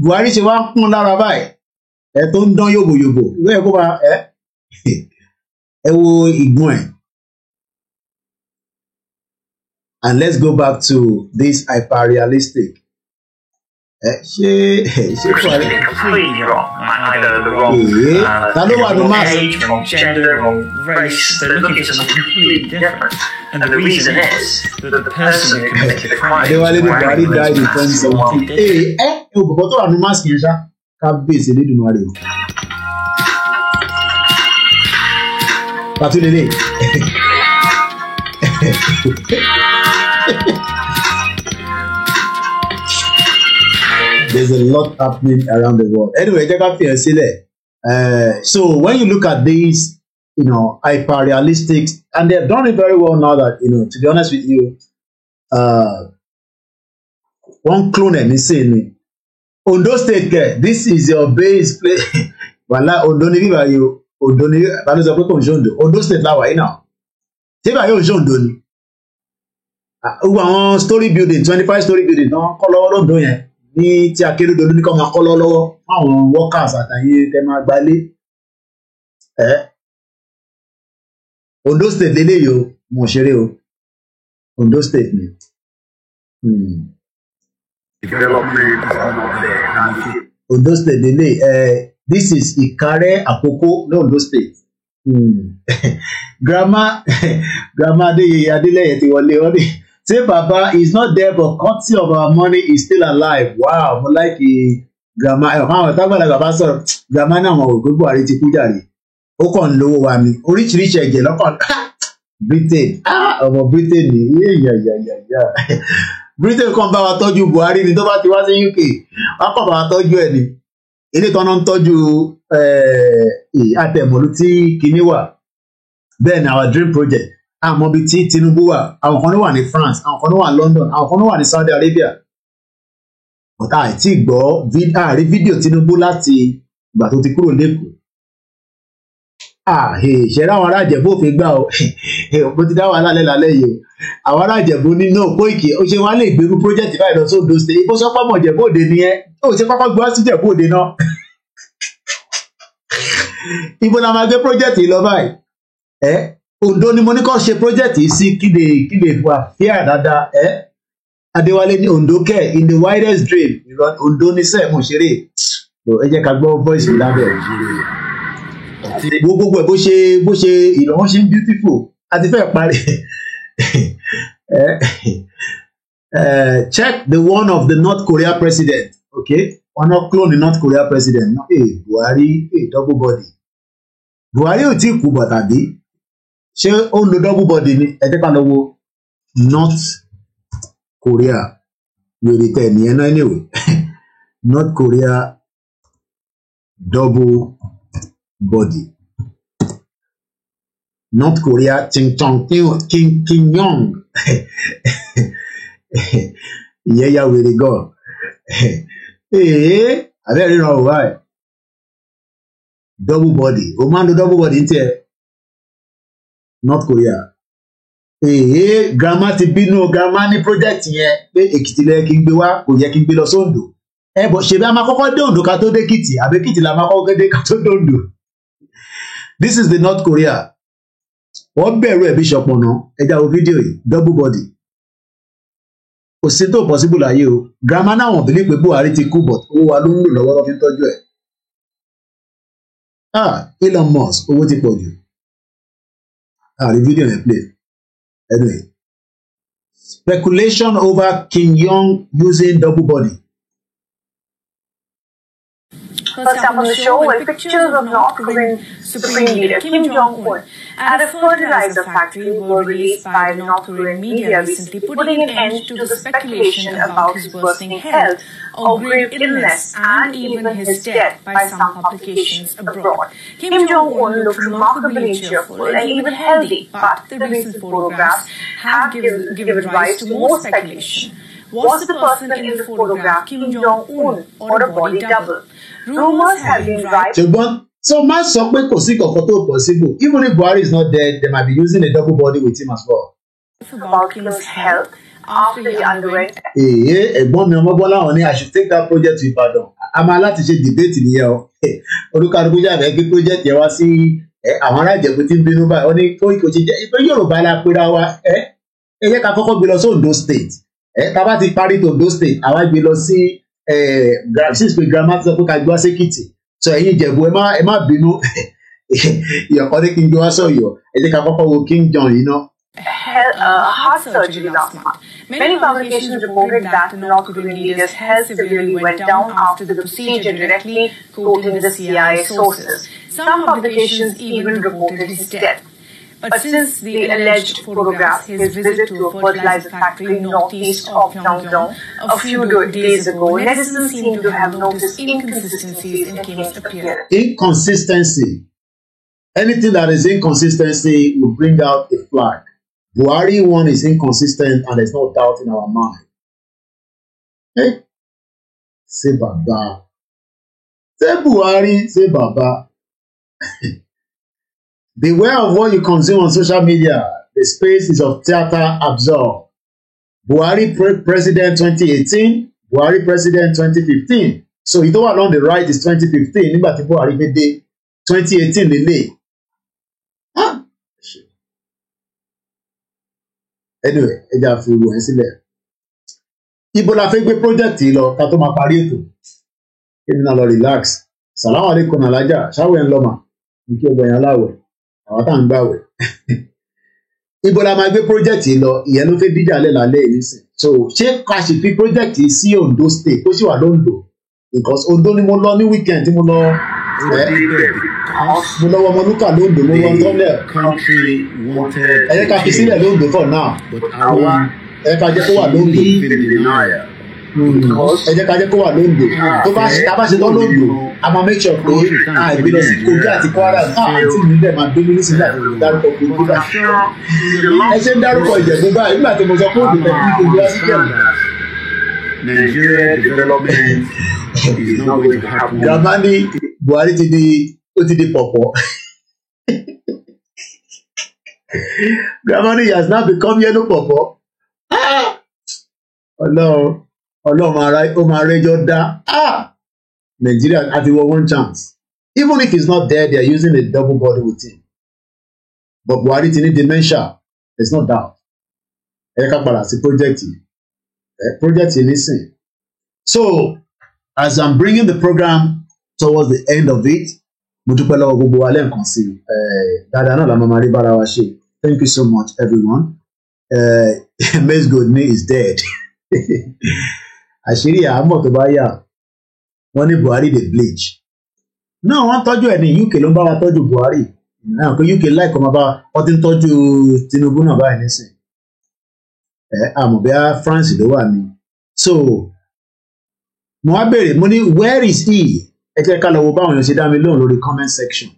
Buhari ṣe wá ń kún lára báyìí tó ń dán yòbòyòbò ìwé ẹ̀ kó bá ẹ wo ìgbọ̀n ẹ̀. And let's go back to this hyper-realistic. Completely wrong. Either the wrong age, wrong gender, wrong race. They're looking for something completely different. And the reason is that the person who committed the crime is wearing those masks and what he did. Bọ̀bọ̀ tó wà ní máàsì yẹn ṣá kábíyèsí Elédùmarè o. Pàtó lélẹ̀. There's a lot happening around the world. Anyway, jẹ́ ká fi hàn sílẹ̀. So when you look at these, hyper-realistic, and they've done it very well now that, to be honest with you, one clone ẹ̀ nísìnyí ni. Ondo State kẹ̀, this is your base place. Wàhálà Ondo ní bíbá yìí o. Ondo ní bàbá ló sọ pé kò ń ṣe Ondo. Ondo State láwàá yìí náà. Ṣé bàbá yóò ṣe Ondo ni? Gbogbo àwọn story building 25 story building náà kọ́ lọ́wọ́ lọ́dún yẹn ní tí Akérédolú ní kọ́ máa kọ́ lọ́wọ́ fún àwọn workers àtàyè tẹ́ máa gbalé. Ondo State lélẹ́yìí o mo ṣeré o Ondo State ni. Ondo State lélẹ́yìí this is Ìkàrẹ́ Àkókó ní Ondo State. Grandma Adélẹ́yẹ ti wọlé wọ́n ní. Say Baba is not there but courtesy of our money is still alive. Wow, mo like grandma àwọn tágbàlagbà bá sọ̀rọ̀ grandma náà wọn ò gbé Buhari ti kú jàre ó kàn ń lówó wa ni oríṣiríṣi ẹ̀jẹ̀ lọ́kàn Britain ọmọ Britain ni yíyàyàyàyà Britain kàn bá wa tọ́jú Buhari ni tó bá ti wá sí UK wọ́n kàn bá wa tọ́jú ẹ̀ ni ilé tọ́nà ń tọ́jú àtẹ̀mọ́lú tí kinní wà bẹ́ẹ̀ ni our dream project àmọ́ bíi tí Tinubu wà àwọn kan ló wà ní France àwọn kan ló wà ní London àwọn kan ló wà ní Saudi Arabia ọ̀tá àìtí gbọ́ àárí fídíò Tinubu láti ìgbà tó ti kúrò lẹ́kọ̀ọ́ ìṣẹ̀rá àwọn aráàjẹ̀bú òfin gbà ó bó ti dá wàhálà lálẹ́ yìí o àwọn aráàjẹ̀bú nínú Koiki ó ṣe wá lè gbèrú project báyìí lọ sódò state ibo sọ pápọ̀ Ìjẹ̀bú Òde nìyẹn ó ṣe pápá gbọ́ sí Ìjẹ̀bú Òde náà ibo la máa gbé project yìí lọ báyìí Ondo ni mo ní kọ́ ṣe project yìí sí kíde wà fíà dáadáa Adéwálé ní Ondo kẹ́ in the widest dream Ondo ní sẹ́ẹ̀ mo ṣeré ẹ jẹ́ ká gbọ́ voice mi lábẹ́ gbogbo ẹ̀ bó ṣe ìrànwọ́ ṣe ń beautiful àti fẹ́ parí check the one of the North Korea president okay wọn náà clone the North Korea president náà Buhari double body Buhari ò tí kú bàtàbí ṣé ó ń lo double body ni ẹ jẹ́ ká lọ wo North Korea lórí tẹ̀ nìyẹn náà anyway North Korea double body North Korea Kim Jong ìyẹn ya wèrè gan abẹ́ ríran òwá ẹ̀ double body o máa ń lo double body ní tiẹ̀ North Korea grandma ti bínú grandma ní project yẹn pé Èkìtì lẹ́yìn kí n gbé wá kò yẹ kí n gbé lọ sóńdò bọ̀ ṣe bí a máa kọ́kọ́ dé Oǹdó ká tó dé Èkìtì àbí Èkìtì la máa kọ́kọ́ dé ká tó dé Oǹdó this is the North Korea wọ́n bẹ̀rù ẹ̀bí ṣọpọ̀nà ẹja wo fídíò yìí double body kò sí tó possible láyé o grandma náà wọ́n bìlí pé Buhari ti kú but owó wa ló ń lò lọ́wọ́ lọ́ fi ń tọ́jú ẹ̀ Elon Musk owó ti pọ̀ jù rí fídíò yẹn play anyway speculation over Kim Jong using double body. First up on the show were pictures of North Korean Supreme Leader Kim Jong-un at a fertilizer factory were released by the North Korean media recently, putting an end to the speculation about his worsening health or grave illness and even his death by some publications abroad. Kim Jong-un looked remarkably cheerful and even healthy, but the recent photographs have given rise to more speculation. Was the person in the photograph Kim Jong-un or a body double? Rumors have been right. So man sọ pé kò sí kankan tó possible. Even if Buhari is not dead, they might be using a double body with him as well. About Kim's health after he underwent. Ẹ̀gbọ́n mi Ọmọbọ́lá wọn ni I should take that project to Ìbàdàn. A máa láti ṣe debate nìyẹn o. Olúkàdúgbò jáde gbé project yẹn wá sí àwọn ará Ìjẹ̀bú tí ń bínú báyìí. Wọ́n ní kò ṣe jẹ́ ìpè Yorùbá la pera wa. Ẹ jẹ́ ká kọ́kọ́ gbé lọ sí Ondo State. Tá bá ti parí to Ondo State, àwa gbé lọ sí since pé grandma ti sọ pé ká gbé wá sí Èkìtì. So ẹ̀yin Ìjẹ̀bú ẹ má bínú ìyọ̀kọ́ ní kí n gbé wá sọ̀yọ̀ ẹ jẹ́ ká kọ́kọ́ wo Kim Jong yìí ná. Heart surgery last month. Many publications reported that the North Korean leader's health severely went down after the procedure, directly quoting the CIA sources. Some publications even reported his death. But since the alleged photographs, his visit to a fertilizer factory northeast of Pyongyang a few days ago, netizens seem to have noticed inconsistencies in Kim's appearance. Inconsistency. Anything that is inconsistency will bring out a flag. Buhari one is inconsistent and there's no doubt in our mind. Hey? Say Baba. Say Buhari, say Baba. Beware of what you consume on social media. The space is of theater absorbed. Buhari president 2018, Buhari president 2015. So you know along the right is 2015. Nígbà tí Buhari gbé dé 2018 lélẹ̀. Anyway, ẹ jà fi olú ẹ sílẹ̀. Ibo la fẹ́ gbé project yìí lọ ká tó máa parí ètò. Kébì náà lọ relax. Salaam alaikum alájà, ṣáwẹ̀ ń lọ́mà. Ní kí ọgbọ̀n yẹn aláwẹ̀. Àwọn tá à ń gbàwẹ̀. Ibo la máa gbé project yìí lọ, ìyẹn ló fẹ́ díjà lẹ́ lálẹ́ yìí nísìn. So ṣé ká sì fi project yìí sí Ondo State kó sì wà lóńdó? because Ondo ni mo lọ ní weekend tí mo lọ mo lọ ọmọ Lúkà lóńdó mo lọ tọ́lẹ̀ ẹ jẹ́ ká fi sílẹ̀ lóńdó for now ẹ jẹ́ ká jẹ́ kó wà lóńdó ẹ jẹ́ ká jẹ́ kó wà lóńdó tó bá ṣe tán lóńdó a máa make sure pé ìgbélé sí Kogi àti Kwara àti mi bẹ́ẹ̀ máa dúró nísìnyí àti dárúkọ Kogi bá ẹ ṣe ń dárúkọ Ìjẹ̀bú báyìí nígbà tí mo sọ pé òdò tẹ̀lé Kogi wá sí Ìjẹ̀bú. Nigeria development is not going to happen. Dramani Buhari ó ti di pọ̀pọ̀. Dramani has now become yellow pọ̀pọ̀. Ọlọ́run ó máa rẹ́jọ́ dá. Nigeria àti wọ one chance. Even if he's not there, they are using a double body with him. But Buhari ti ní dementia. There's no doubt. Ẹ ká padà sí project yìí. Project in listen. So, as I'm bringing the program towards the end of it, Thank you so much, everyone. Ms. Godney is dead. Àṣírí àmọ́ tó bá yà wọ́n ní Buhari dey bleach. No, wọ́n tọ́jú ẹ̀ ní UK ló ń bá wa tọ́jú Buhari. Náà kó UK láìkọ́ máa bá wọ́n ti ń tọ́jú Tinubu náà báyìí nísìn. Àmọ́ bí i France ló wà ní. So mo wá béèrè mo ní where is he? Ẹ jẹ́ ká lọ wo báwọn èèyàn ṣe dá mi lóhùn lórí comment section.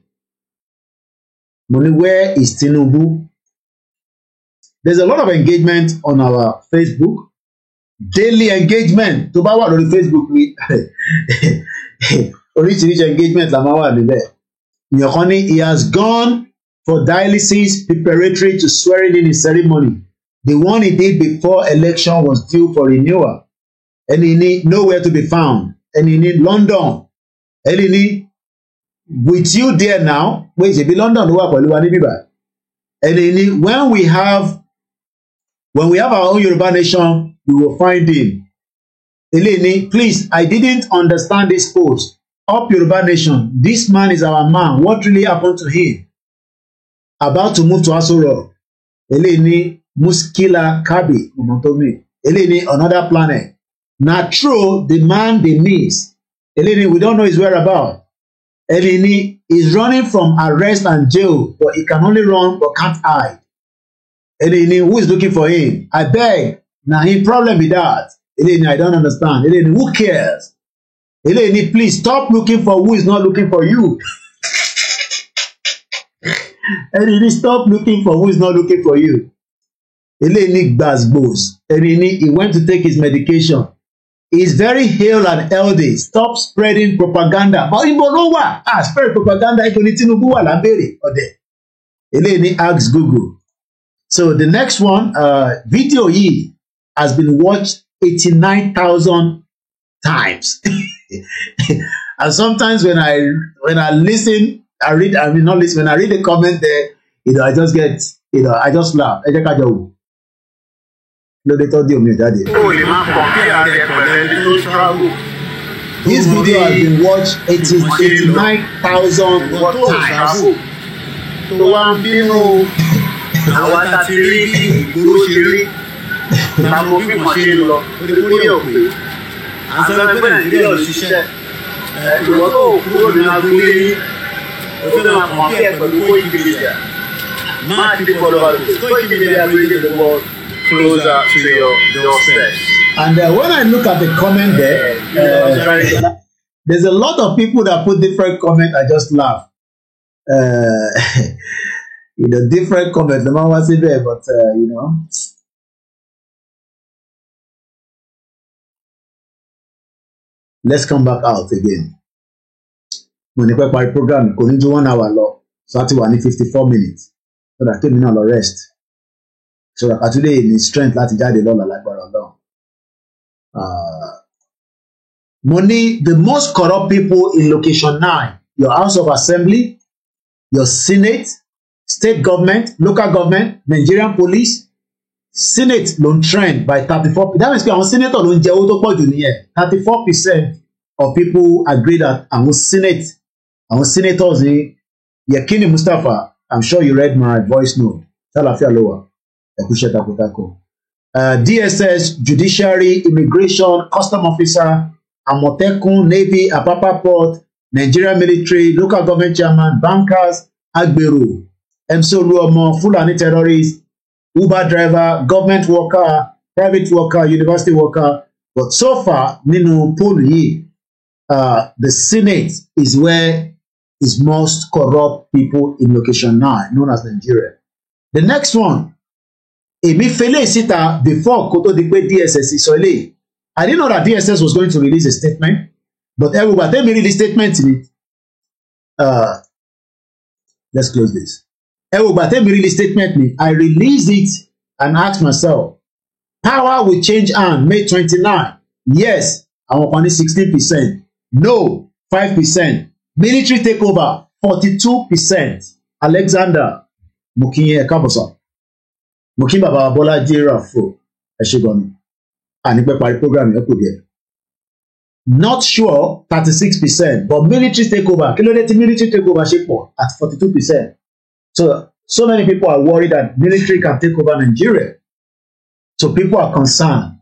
Mo ní where is Tinubu? There's a lot of engagement on our Facebook. Daily engagement tó bá wà lórí Facebook mi oríṣiríṣi engagement la máa wà níbẹ̀. Ìyàn kan ní he has gone for dialysis preparatory to swearing in his ceremony. The one he did before election was due for renewal. Ẹni ní nowhere to be found. Ẹni ní London. Ẹni ní with you there now. Wait, ṣebí London ló wà pẹ̀lú wa ní bíbá. Ẹni ní when we have our own Yoruba nation, we will find him. Eleni, please, I didn't understand this post. Up Yoruba nation, this man is our man. What really happened to him? About to move to Aso Rock. Eleni, Muskila Kabi, Eleni, another planet. Not true, the man they miss. Eleni, we don't know his whereabouts. Eleni is running from arrest and jail, but he can only run but can't hide. Eleni, who is looking for him? I beg. Now, his problem with that. Eleni, I don't understand. Eleni, who cares? Eleni, please stop looking for who is not looking for you. Eleni, stop looking for who is not looking for you. Eleni Gbasgbos. Eleni, he went to take his medication. He's very hale and healthy. Stop spreading propaganda. But in Bolowa, spread propaganda. Eleni asks Google. So the next one, video E has been watched 89,000 times. And sometimes when I listen, when I read the comment there, I just get, I just laugh. This video has been watched 89,000 times. Àwọn àtàtìrí ìgboro ṣe rí àwọn fíìmù ṣe ń lọ orí òpè àwọn ẹgbẹ́ Nàìjíríà ò ṣiṣẹ́ ìwọ́n tó kúrò ní agboolé yín ó tó máa kàn kí ẹ pẹ̀lú Koiki Media máa ti followers Koiki Media bring the world closer to your doorstep. And when I look at the comment there, there's a lot of people that put different comments. I just laugh. Different comments. The man was there, but let's come back out again. When the paper program going to 1 hour long, so that's 54 minutes. So that came in all the rest. So that today in strength, láti jáde lọ́la lágbára Ọlọ́run. Money, the most corrupt people in location 9, your House of Assembly, your Senate, state government, local government, Nigerian police, Senate ló ń trend by 34%. That means pé àwọn senator ló ń jẹ owó tó pọ̀ jù nìyẹn. 34% of people agree that àwọn senators ní Yekini Mustapha, I'm sure you read my voice note. Ṣàlàfíà ló wà. Ẹ̀kúṣẹ́ takuntakun. DSS, judiciary, immigration, custom officer, Àmọ̀tẹ́kùn, Navy, Apapa Port, Nigerian military, local government chairman, bankers, Agbero, MC Oluomo, Fulani terrorists, Uber driver, government worker, private worker, university worker. But so far, nínú poll yìí, the Senate is where is most corrupt people in location 9, known as Nigeria. The next one, èmi fele síta before kó tó di pé DSS sọ eléyìí. I didn't know that DSS was going to release a statement, but everybody tell me read the statement to me. Let's close this. Everybody tell me read the statement me. I released it and asked myself, power will change hand May 29. Yes, àwọn kan ní 16%. No, 5%. Military takeover, 42%. Alexander Mokinye Kabosa. Mokin Baba Bola Jirafo. Eshigoni. Anipe pari program yẹn kò díẹ̀. Not sure, 36%. But military takeover. Kí ló dé tí military takeover ṣe pọ̀ at 42%. So many people are worried that military can take over Nigeria. So people are concerned.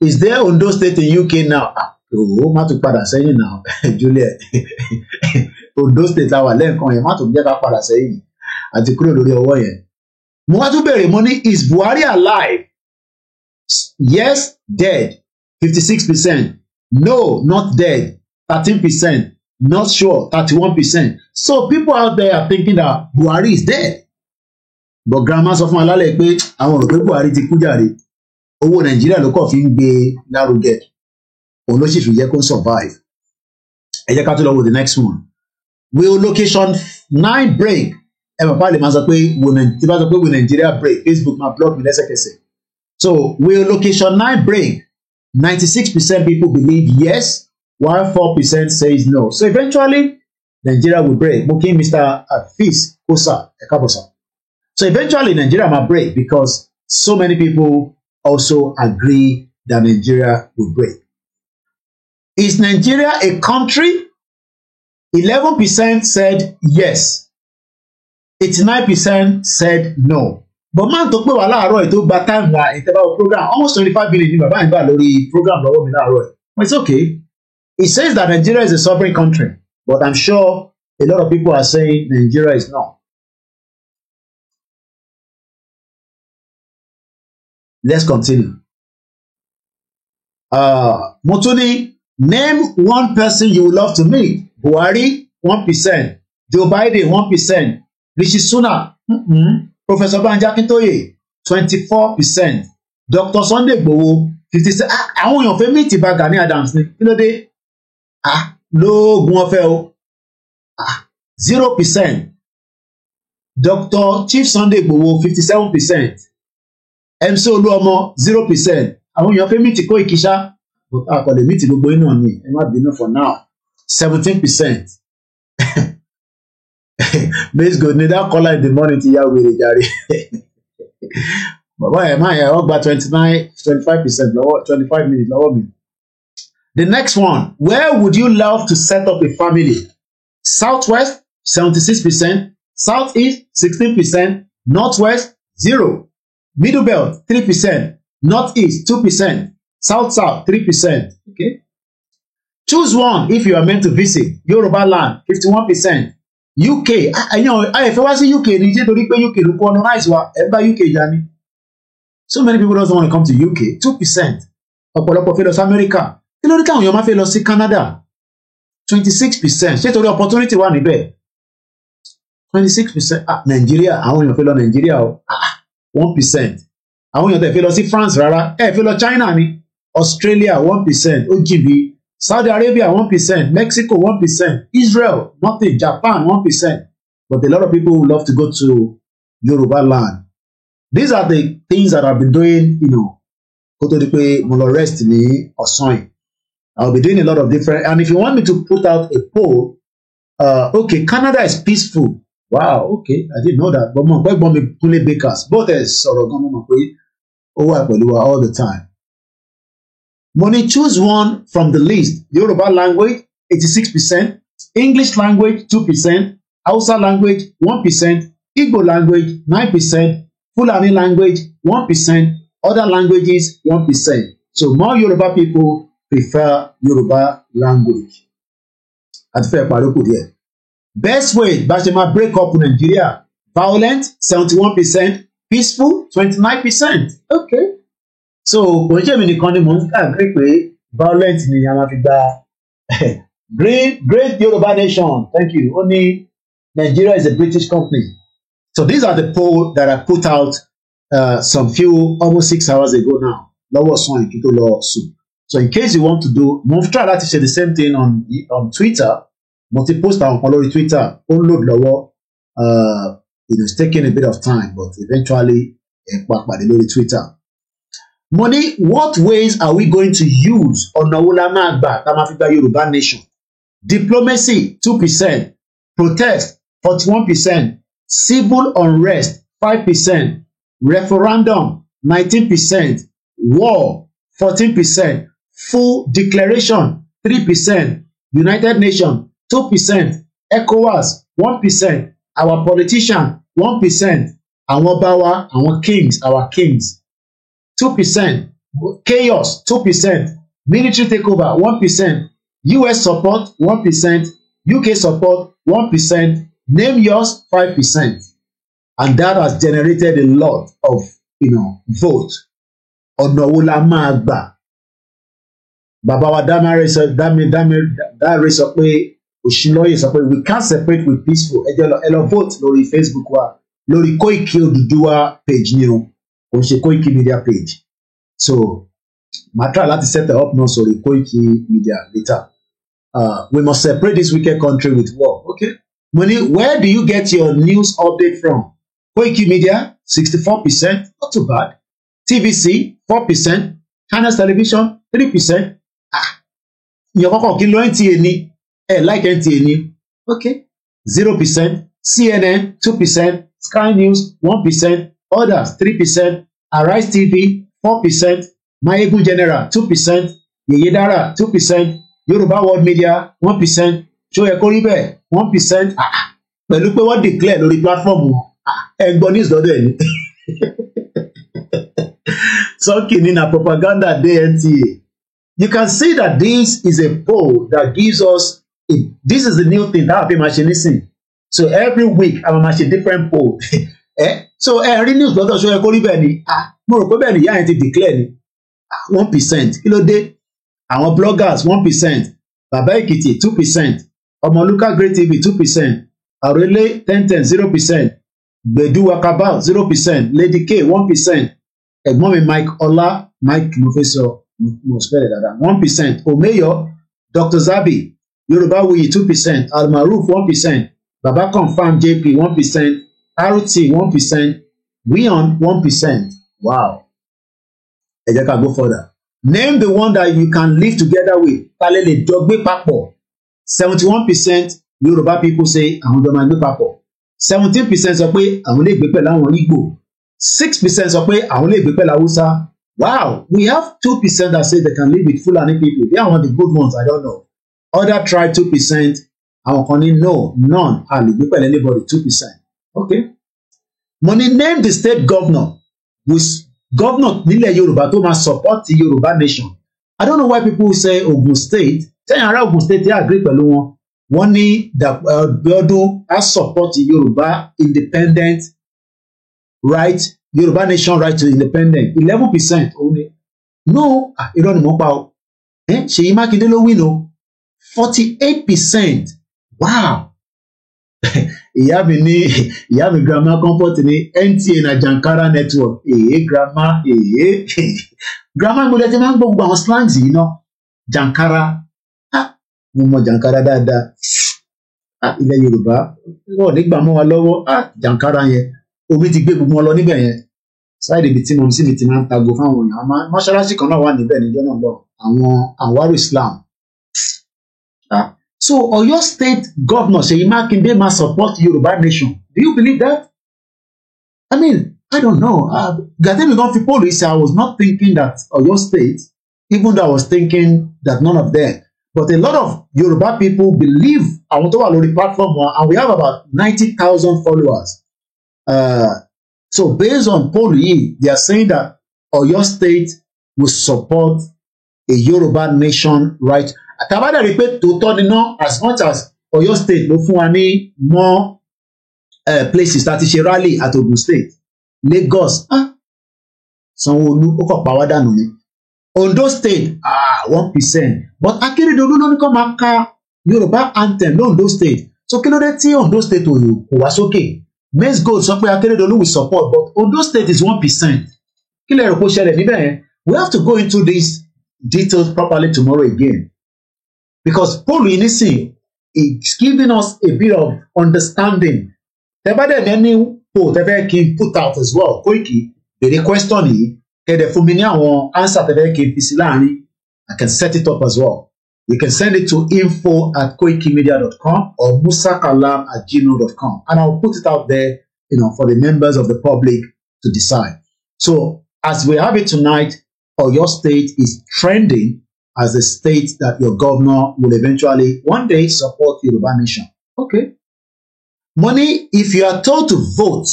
Is there Ondo State in UK now? Oh, má tún padà sẹ́yìn now, Juliet. Ondo State la wà lẹ́ẹ̀kan yẹn, má tún jẹ́ ká padà sẹ́yìn. Àti kúrò lórí ọwọ́ yẹn. Mo wá tún bèrè mo ní, is Buhari alive? Yes, dead, 56%. No, not dead, 13%. Not sure, 31%. So people out there are thinking that Buhari is dead. But grandma sọ fún alálẹ̀ pé àwọn rò pé Buhari ti kú jàre. Owó Nàìjíríà ló kàn fi ń gbé lárugẹ. Òun ló sì fi jẹ́ kó survive. Ẹ jẹ́ ká tó lọ wo the next one. Will location 9 break? Ẹ bàbá lè máa sọ pé tí bá sọ pé will Nigeria break? Facebook máa block mi lẹ́sẹ̀kẹsẹ̀. So will location 9 break? 96% people believe yes, while 4% says no. So eventually, Nigeria will break. Mo kí Mr. Afis Kosa Ekabosa. So eventually, Nigeria might break because so many people also agree that Nigeria will break. Is Nigeria a country? 11% said yes. 89% said no. But man tó pé wà láàárọ̀ ètò gba time wa ìtẹ́bá program almost 25 billion ní bàbá ìgbà lórí program lọ́wọ́ mi láàárọ̀. But it's okay. It says that Nigeria is a sovereign country, but I'm sure a lot of people are saying Nigeria is not. Let's continue. Motuni, name one person you would love to meet. Buhari, 1%. Joe Biden, 1%. Rishi Sunak, Professor Banji Akintoye, 24%. Dr. Sunday Igboho, 56%. Àwọn èèyàn fẹ́ meet Ìbà Gani Adams ni. Kí ló dé? Lóògùn ọ̀fẹ́ o. 0%. Dr. Chief Sunday Igboho, 57%. MC Oluomo 0%. Àwọn èèyàn fẹ́ meet Koiki Ṣá, but àkọlẹ̀ meet gbogbo iná ni, ẹ má bínú for now. 17%. Base good ní that caller in the morning ti yá wèrè jàre. Bàbá ẹ̀ máa yẹ ọ́ gba 25% lọ́wọ́ 25 minutes lọ́wọ́ mi. The next one, where would you love to set up a family? Southwest 76%, Southeast 16%, Northwest 0%. Middle Belt 3%, Northeast 2%, South 3%. Okay. Choose one if you are meant to visit. Yoruba land 51%. UK, I wá sí UK ní jẹ́ torí pé UK ló colonize wa, ẹ bá UK jà ni. So many people don't want to come to UK. 2%. Ọ̀pọ̀lọpọ̀ fẹ́ lọ sí America. Kí ló dé káwọn èèyàn máa fẹ́ lọ sí Canada? 26%. Ṣé torí opportunity wà níbẹ̀? 26%. Nigeria, àwọn èèyàn fẹ́ lọ Nigeria o. 1%. Àwọn èèyàn tẹ̀ fẹ́ lọ sí France rárá. Ẹ fẹ́ lọ China ni. Australia 1%. OGB. Saudi Arabia 1%. Mexico 1%. Israel nothing. Japan 1%. But a lot of people would love to go to Yoruba land. These are the things that I've been doing, kó tó di pé mo lọ rest ní ọ̀sán yìí. I'll be doing a lot of different, and if you want me to put out a poll, okay, Canada is peaceful. Wow, okay, I didn't know that. But mo pẹ́ gbọ́n mi Kúnlé Bakers, both ẹ̀ sọ̀rọ̀ gan mo mọ̀ pé ó wà pẹ̀lú wa all the time. Money, choose one from the list. Yoruba language 86%, English language 2%, Hausa language 1%, Igbo language 9%, Fulani language 1%, other languages 1%. So more Yoruba people prefer Yoruba language. Àti fẹ́ parí kù díẹ̀. Best way bá ṣe máa break up Nigeria, violent 71%, peaceful 29%. Okay. So kò ń ṣe mi nìkan ni mò ń agree pé violent ni a máa fi gba great Yoruba nation. Thank you. Only Nigeria is a British company. So these are the polls that I put out almost 6 hours ago now. So in case you want to do, mo try to say the same thing on Twitter. Multi post on Twitter. Unload it's taking a bit of time, but eventually Twitter. Money, what ways are we going to use on Nawula Tamafika Yoruba Nation? Diplomacy 2%, protest 41%, civil unrest 5%, referendum 19%, war 14%, full declaration 3%, United Nations 2%, ECOWAS 1%, our politician 1%, our bawa, our kings 2%, chaos 2%, military takeover 1%, US support 1%, UK support 1%, name yours 5%. And that has generated a lot of, vote. Ọ̀nà wo la máa gbà? Bàbá wa Dáre sọ pé Òṣìlọ́yè sọ pé we can't separate with peaceful. Ẹ lọ vote lórí Facebook wa, lórí Koiki Odùduwà page ni o, kò ṣe Koiki Media page. So, màá try láti set it up now sórí Koiki Media later. We must separate this wicked country with war. Okay. Money, where do you get your news update from? Koiki Media, 64%, not too bad. TVC, 4%. Channels Television, 3%. Your koko kin lo NTA ni. Like NTA ni. Okay. 0%. CNN, 2%. Sky News, 1%. Others, 3%. Arise TV, 4%. Mayegun General, 2%. Yeyedara, 2%. Yoruba World Media 1%, Shoye Koribe 1%. Pẹ̀lú pé wọ́n declare lórí platform wọn. Ẹgbọ́n news lọ́dọ̀ ẹ̀ ni. Sọ́kì na propaganda day NTA. You can see that this is a poll that gives us, this is the new thing that I've been machine. So every week I'm machine different poll. So every news lọ́dọ̀ Shoye Koribe ni. Mo rò pé bẹ́ẹ̀ ni ìyá yẹn ti declare ni. 1%. Kí ló dé? Àwọn bloggers 1%, Baba Ekiti 2%, Ọmọlúkà Great TV 2%, Àròlé 1010 0%, Gbedu Wakaba 0%, Lady K 1%, ẹ̀gbọ́n mi Mike Mofeso mo spell that 1%, Omeyo, Dr. Zabi, Yorubawuyi 2%, Almaroof 1%, Baba Confirm JP 1%, RT 1%, Wion 1%. Wow. Ẹ jẹ́ ká go further. Name the one that you can live together with. Talele jogbe papo. 71% Yoruba people say àwọn jọ máa gbé papọ̀. 17% sọ pé àwọn lè gbé pẹ̀lú àwọn Igbo. 6% sọ pé àwọn lè gbé pẹ̀lú Hausa. Wow, we have 2% that say they can live with Fulani people. They are one of the good ones, I don't know. Other tribe 2%. Àwọn kan ní no, none. A lè gbé pẹ̀lú anybody 2%. Okay. Money, name the state governor with governor nílẹ̀ Yorùbá tó máa support the Yorùbá nation. I don't know why people say Ogun State. Sẹ́yìn ará Ogun State dey agree pẹ̀lú wọn. Wọ́n ní Abiodun has support the Yorùbá independent right, Yorùbá nation right to independent. 11% only. No, irọ́ ni mo pa o. Ṣèyí Mákindé ló win o. 48%. Wow. Ìyá mi grandma comfort ní NTA na Jankara network. Grandma, grandma mo lẹ́tí máa ń gbogbo àwọn slangs yìí náà. Jankara, mo mọ Jankara dáadáa. Ilẹ̀ Yorùbá, wọ́n nígbà mọ́ wa lọ́wọ́. Jankara yẹn, omi ti gbé gbogbo wọn lọ níbẹ̀ yẹn. Sáìdì ibi tí mo sì mi ti máa ń tago fáwọn èèyàn. Mọ́ṣáláṣí kan náà wà níbẹ̀ níjọ́ náà lọ. Àwọn Anwaru Islam. So Oyo State Governor Seyi Makinde must support Yoruba nation. Do you believe that? I mean, I don't know. I was not thinking that Oyo State, even though I was thinking that none of them. But a lot of Yoruba people believe I want to on the platform, and we have about 90,000 followers. So based on poll, they are saying that Oyo State will support a Yoruba nation right. Àtàbádà rí pé tòótọ́ ni náà as much as Ọ̀yọ́ state ló fún wa ní more places láti ṣe rally at Ogun state, Lagos, Sanwó-Olú ó kàn pa wá dànù ni. Ondo state 1%, but Akérédolú ló ní kó máa ka Yorùbá anthem l'Ondo state. So kí ló dé tí Ondo state kò wá sókè? Maize Gold sọ pé Akérédolú will support, but Ondo state is 1%. Kí lè rò pé ó ṣẹlẹ̀ níbẹ̀ yẹn? We have to go into these details properly tomorrow again, because poll yìí nísìn is giving us a bit of understanding. Tẹ́ bá dẹ̀ ní poll tẹ́ fẹ́ kí n put out as well, Koiki bèrè question yìí kẹ́dẹ̀ fún mi ní àwọn answer tẹ́ fẹ́ kí n fi sí láàrin. I can set it up as well. You can send it to info@koikimedia.com or musakalam@gmail.com, and I'll put it out there, for the members of the public to decide. So as we have it tonight, Oyo State is trending as a state that your governor will eventually one day support Yoruba Nation. Okay. Money, if you are told to vote,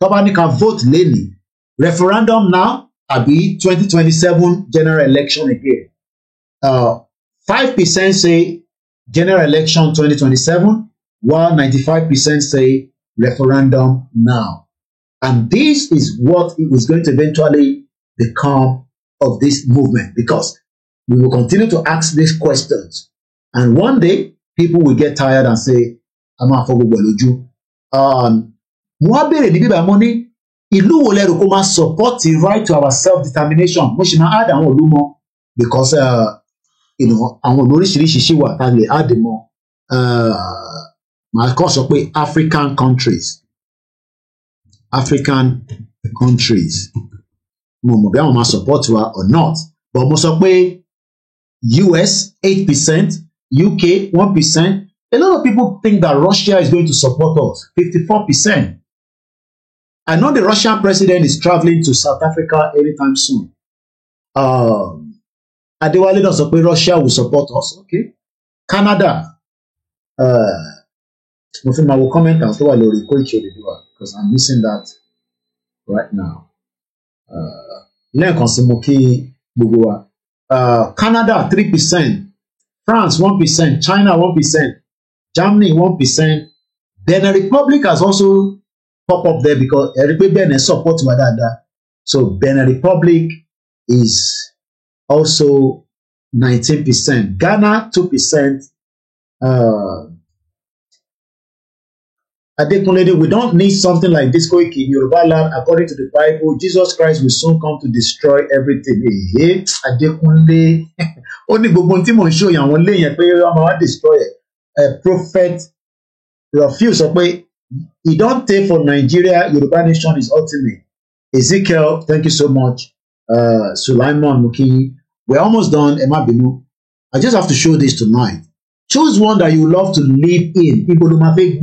Tobani can vote leni. Referendum now, abi 2027 general election again. 5% say general election 2027, while 95% say referendum now. And this is what it was going to eventually become of this movement, because we will continue to ask these questions. And one day, people will get tired and say, I'm not for Google. Mwabere ni biba money, ilu wo lero ko ma support the right to our self-determination. Mo ṣì máa add àwọn olumo, because àwọn oríṣiríṣi ṣì wà tá lè add mọ́. Màá kàn sọ pé African countries. Mo mọ̀ bí àwọn máa support wa or not. But mo sọ pé US 8%, UK 1%. A lot of people think that Russia is going to support us, 54%. I know the Russian president is traveling to South Africa anytime soon. Adewale does say Russia will support us. Okay. Canada. I will comment on because I'm missing that right now. Canada 3%, France 1%, China 1%, Germany 1%. Benin Republic has also popped up there because Benin supports Wadada. So Benin Republic is also 19%. Ghana 2%. Adekunle, we don't need something like this in Yoruba land. According to the Bible, Jesus Christ will soon come to destroy everything. Adekunle, only gbogbo tí mo ń show yàn wọ́n léyìn pé wọ́n máa destroy it. Prophet refuse to pay. He don't take for Nigeria. Yoruba nation is ultimate. Ezekiel, thank you so much. Sulaiman Muki, we're almost done. Emma Binu, I just have to show this tonight. Choose one that you love to live in. People do not think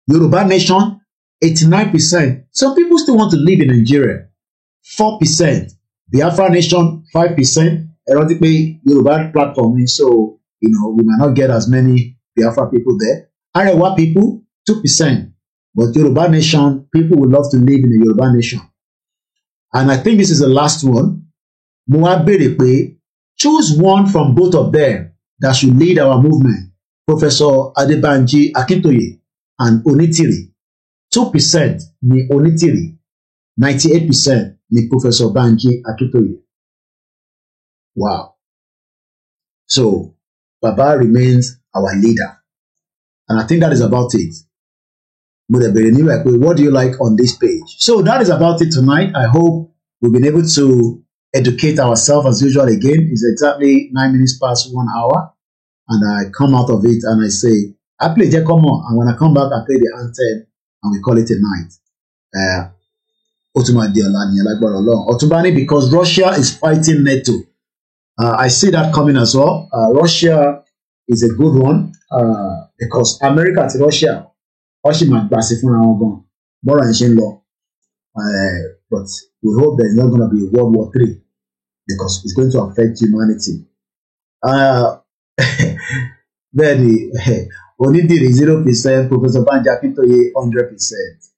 Yoruba nation, 89%. Some people still want to live in Nigeria. 4%. Biafra nation, 5%. Erotically, Yoruba platform. So, we might not get as many Biafra people there. Arewa people, 2%. But Yoruba nation, people would love to live in a Yoruba nation. And I think this is the last one. Muaberepe, choose one from both of them that should lead our movement. Professor Adebanji Akintoye and Onitiri. 2% ni Onitiri. 98% ni Professor Banji Akintoye. Wow. So, Baba remains our leader. And I think that is about it. What do you like on this page? So that is about it tonight. I hope we've been able to educate ourselves as usual again. It's exactly 9 minutes past 1 hour. And I come out of it and I say, I play Jekomo. And when I come back, I play the anthem and we call it a night. Otubani, because Russia is fighting NATO. I see that coming as well. Russia is a good one because America and Russia, but we hope there's not going to be World War III because it's going to affect humanity. Onidiri 0%, Professor Banji Akintoye 100%.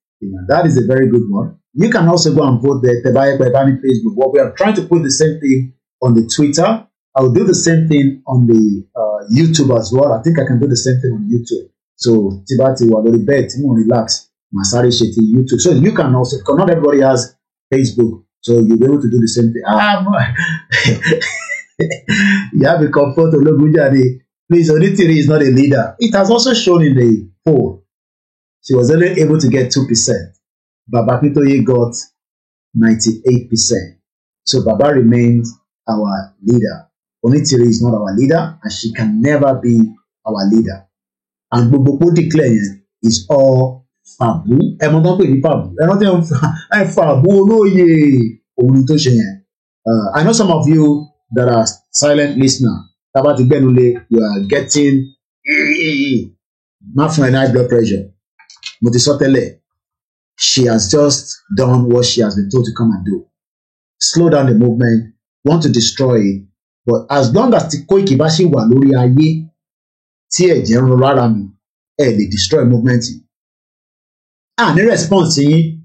That is a very good one. You can also go and vote there, Tebaye Kwebani Facebook. But we are trying to put the same thing on the Twitter. I'll do the same thing on the YouTube as well. I think I can do the same thing on YouTube. So Tibati Walori bed, relax. Masari Sheti YouTube. So you can also, because not everybody has Facebook. So you'll be able to do the same thing. You have a comfort of Logujade. Please, Onitiri is not a leader. It has also shown in the poll. She was only able to get 2%. Baba Akintoye got 98%. So Baba remains our leader. Onitiri is not our leader, and she can never be our leader. And Gbogbo declare is all Fabu. I know some of you that are silent listener. You are getting high blood pressure. She has just done what she has been told to come and do. Slow down the movement, want to destroy it. But as long as the Koiki Bashi wà lórí ayé, tí ẹ̀jẹ̀ ń rọ lára mi, lè destroy movement. Ní response yín,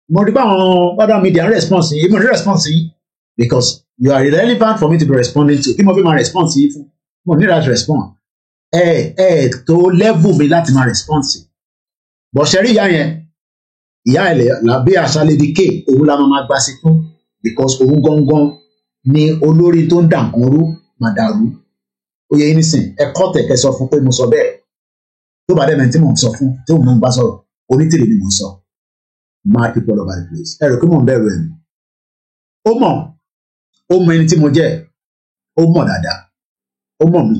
mo rí báwọn other media response yín, mo ní response yín, because you are irrelevant for me to be responding to. Kí mo fi máa response yín fún? Mo ní láti respond. Tó level mi láti máa response. But ṣe rí ìyá yẹn, ìyá ẹ̀ làbí àṣà Lady K, òun la máa gbà sí fún, because òun gangan ni olórí tó ń dà nǹkan rú màdàrú. Ó yẹ yín nísìn, ẹ̀kọ́ tẹ̀kẹ́ sọ fún pé mo sọ bẹ́ẹ̀. Tó bá dẹ́mẹ̀ tí mò ń sọ fún, tí òun ń bá sọ̀rọ̀, Onítìrì ni mò ń sọ. Mad people all over the place. Ẹ̀rọ kí mò ń bẹ̀rù ẹ̀ mi. Ó mọ ẹni tí mo jẹ́, ó mọ̀ dáadáa, ó mọ̀ mi.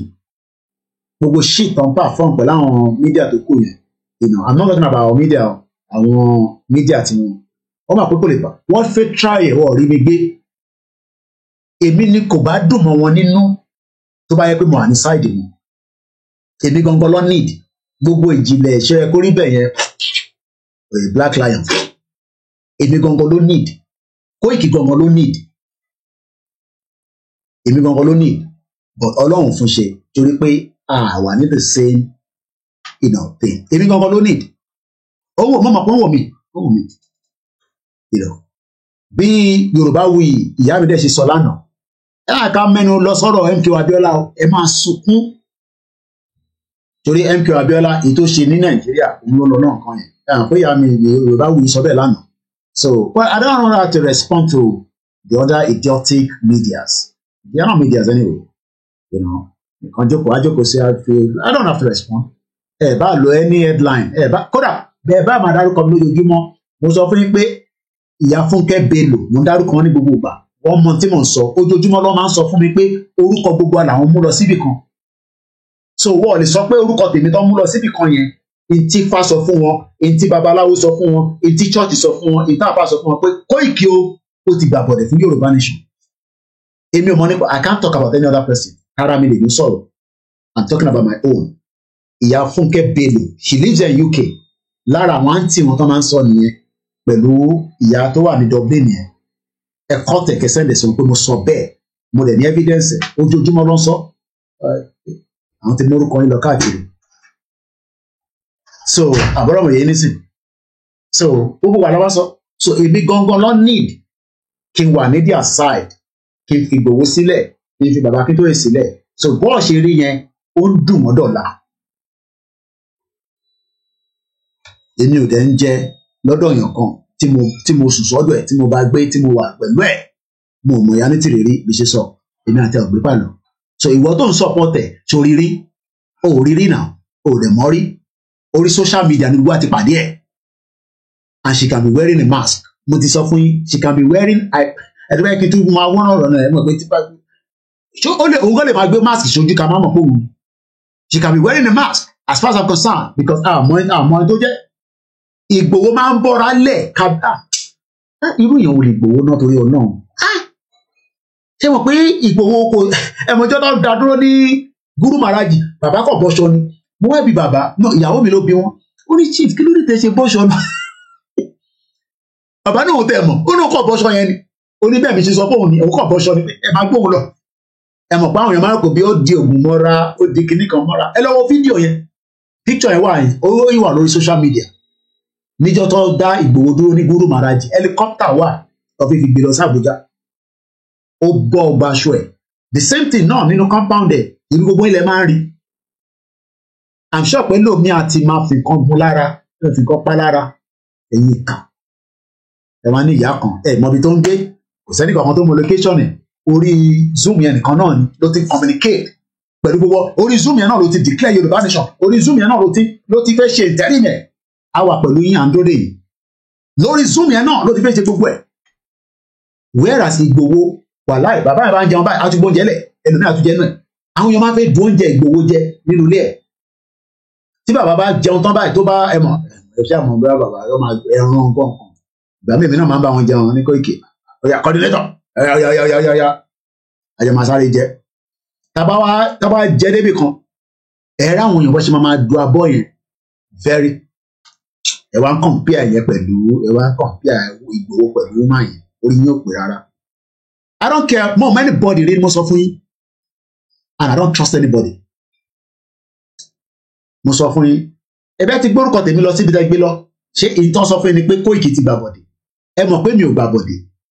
Gbogbo shit tó ń perform pẹ̀lú àwọn mídíà tó kù yẹn. I'm not talking about our media, àwọn mídíà tí wọ́n máa pé kò lè pa. Wọ́n fẹ́ try ẹ̀ wọ́n rí mi gbé. Èmi ni kò bá dùn mọ́ wọn nínú tó bá yẹ pé mo wà ní side mi. Èmi gangan ló need gbogbo ìjìnlẹ̀ ìṣe kó rí bẹ́ẹ̀ yẹn Black Lion. Èmi gangan ló need Koiki gangan ló need. Èmi gangan ló need, but Ọlọ́run fún ṣe torí pé wà ní the same thing. Èmi gangan ló need. Owó mọ́mọ́ pọ́n wọ̀ mí. Bí Yorùbáwùyí ìyá mi dẹ̀ ṣe sọ lánàá. Ká mẹ́nu lọ sọ́rọ̀ MK Abiola ẹ máa sunkún torí MK Abiola èyí tó ṣe ní Nàìjíríà òun ló lọ náà kan yẹn pé ìyá mi Yorùbáwùyí sọ bẹ́ẹ̀ lánàá. So well, I don't know how to respond to the other idiotic medias. They are not medias anyway. Nǹkan jókòó sí I don't have to respond. Bá lo any headline kódà bẹ́ẹ̀ bá máa dárúkọ mi lójoojúmọ́ mo sọ fún yín pé ìyá Fúnkẹ́ Bello mo ń dárúkọ wọn ní gbogbo ìgbà. Wọ́n mọ tí mò ń sọ ojoojúmọ́ ló máa ń sọ fún mi pé orúkọ gbogbo làwọn mú lọ síbì kan. So wọ́n lè sọ pé orúkọ tèmi tó mú lọ síbì kan yẹn ntí Ifá sọ fún wọn, ntí babaláwo sọ fún wọn, ntí church sọ fún wọn, ntí àpá sọ fún wọn pé Koiki ó ti gbà bọ̀dẹ̀ fún Yorùbá nation. Èmi ò mọ̀ nípa I can't talk about any other person. Ara mi lè ní sọ̀rọ̀. I'm talking about my own. Ìyá Fúnkẹ́ Bello she lives in UK. Lára àwọn àǹtí wọn tó máa ń sọ nìyẹn pẹ̀lú ìyá tó wà ní Dublin yẹn. Ẹ̀kọ́ tẹ̀kẹ́ sẹ́ndẹ̀ sọ pé mo sọ bẹ́ẹ̀ mo dẹ̀ ní evidence ojoojúmọ́ ló ń sọ àwọn tí mórúkọ yín lọ káàkiri. So àbúrò mi yé nísìn so gbogbo wà lọ́wọ́ sọ so èmi gangan ló need kí n wà ní their side kí n fi Ìgbòho sílẹ̀ kí n fi Bàbá Akíntóyè sílẹ̀ so bọ́ọ̀ ṣe rí yẹn ó ń dùn mọ́ dọ̀la. Èmi ò dẹ̀ ń jẹ lọ́dọ̀ èèyàn kan tí mo sùn sọ́dọ̀ ẹ̀ tí mo bá gbé tí mo wà pẹ̀lú ẹ̀ mo mọ̀ ya ní tìrìrí bí ṣe sọ èmi àti ọ̀gbé pàlọ́. So ìwọ tó ń support ẹ̀ ṣorírí òrírí náà ò dẹ̀ mọ́ rí orí social media ni gbogbo àti pàdé ẹ̀ and she can be wearing a mask. Mo ti sọ fún yín she can be wearing ẹ̀dùnmẹ́ kí n tún máa wọ́n ọ̀rọ̀ náà ẹ̀ mọ̀ pé tí òun kò lè máa gbé mask ṣojú ká má mọ̀ pé òun she can be wearing a mask as far as I'm concerned because àmọ́ tó jẹ́ Ìgbòho máa ń bọ́ra lẹ̀ kábà irú èèyàn wò lè Ìgbòho náà torí Ọlọ́run ṣé mo pé Ìgbòho kò ẹ̀mọ́jọ́ tó dá dúró ní Guru Maharaj bàbá kò bọ́ṣọ ni mo wá bí bàbá náà ìyàwó mi ló bí wọn ó ní chief kí ló dé tẹ ṣe bọ́ṣọ náà bàbá náà ò tẹ̀ mọ̀ ó ní kò bọ́ṣọ yẹn ni ó ní bẹ́ẹ̀ mi ṣe sọ fóun ni òun kò bọ́ṣọ ni ẹ máa gbóhùn lọ ẹ mọ̀ pé àwọn èèyàn máa ń kó bí ó di ògùn mọ́ra ó di kinní kan mọ́ra ẹ lọ wo fídíò yẹn picture yẹn wà yẹn ó wà lórí social media níjọ́ tó dá Ìgbòho dúró ní Guru Maharaj helicopter wà tó fi gbé lọ sí Àbújá ó bọ́ ọgbà aṣọ ẹ̀ the same thing náà nínú compound ẹ̀ ibi gbogbo ilẹ̀ máa ń rí I'm sure pé lómi àti máa fi nǹkan gun lára ẹ fi nǹkan pa lára ẹ̀yìn kan ẹ wá ní ìyá kan ẹ mọbi tó ń gbé kò sẹ́ni kankan tó mọ location ẹ̀ orí Zoom yẹn nìkan náà ni ló ti communicate pẹ̀lú gbogbo orí Zoom yẹn náà ló ti declare Yorùbá nation orí Zoom yẹn náà ló ti fẹ́ ṣe interim ẹ̀ á wà pẹ̀lú yín àndóde yìí lórí Zoom yẹn náà ló ti fẹ́ ṣe gbogbo ẹ̀ whereas Ìgbòho wàláì bàbá yẹn bá ń jẹun báyìí àtúgbò oúnjẹ lẹ̀ ẹlòmíì àtújẹ náà àwọn èèyàn máa fẹ́ du oúnjẹ Ìgbòho jẹ nínú ilé ẹ̀ tí bàbá bá jẹun tán báyìí tó bá ẹ mọ̀ ẹ ṣe àmọ̀ bá bàbá yóò máa ẹran nǹkan ìgbà míì náà máa ń bá wọn jẹun ní Koiki ọ̀yà coordinator ọ̀yà àjọ máa sáré jẹ tábà jẹ débì kan ẹ̀rọ àwọn èèyàn bọ́ ṣe máa du abọ́ yẹn very ẹ wá ń compare yẹn pẹ̀lú ẹ wá ń compare Ìgbòho pẹ̀lú woman yẹn orí yín ò pè rárá I don't care more anybody rí mo sọ fún yín and I don't trust anybody mo sọ fún yín ẹbẹ ti gbórúkọ tèmi lọ síbi tẹ́ gbé lọ ṣé ìtàn sọ fún yín ni pé Koiki ti gbàbọdè ẹ mọ̀ pé mi ò gbàbọdè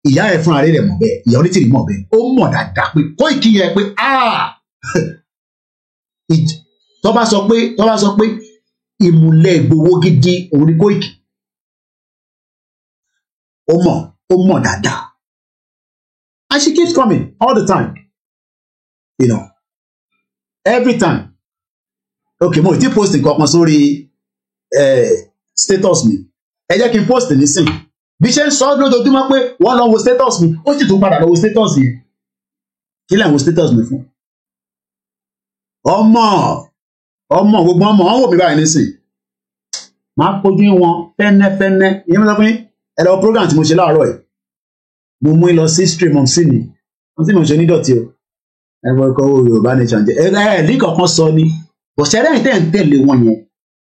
ìyá ẹ fúnra rẹ̀ mọ̀ bẹ́ẹ̀ ìyá onítìrì mọ̀ bẹ́ẹ̀ ó mọ̀ dáadáa pé Koiki yẹ pé tó bá sọ pé ìmùlẹ̀ Ìgbòho gidi òun ni Koiki ó mọ̀ dáadáa and she keeps coming all the time you know every time okay mo ti post nǹkan kan sórí status mi ẹ jẹ́ kí n post nísìn bí ṣe ń sọ lójoojúmọ́ pé wọ́n lọ wo status mi ó sì tún padà lọ wo status yẹn kí lẹ́yìn wo status mi fún ọmọ gbogbo ọmọ wọn wò mí báyìí nísìn máa kojú wọn fẹ́nẹ́fẹ́nẹ́ ìyẹn mi sọ fún yín ẹ lọ program tí mo ṣe láàárọ̀ yìí mo mú lọ sí stream on sí mi wọ́n sì mọ̀ ṣe nídọ̀tí o ẹ bọ́ ikọ̀ Yorùbá nation jẹ ẹ ní kankan sọ ni bọ̀sẹ̀rẹ́ yìí tẹ̀ ń tẹ̀lé wọn yẹn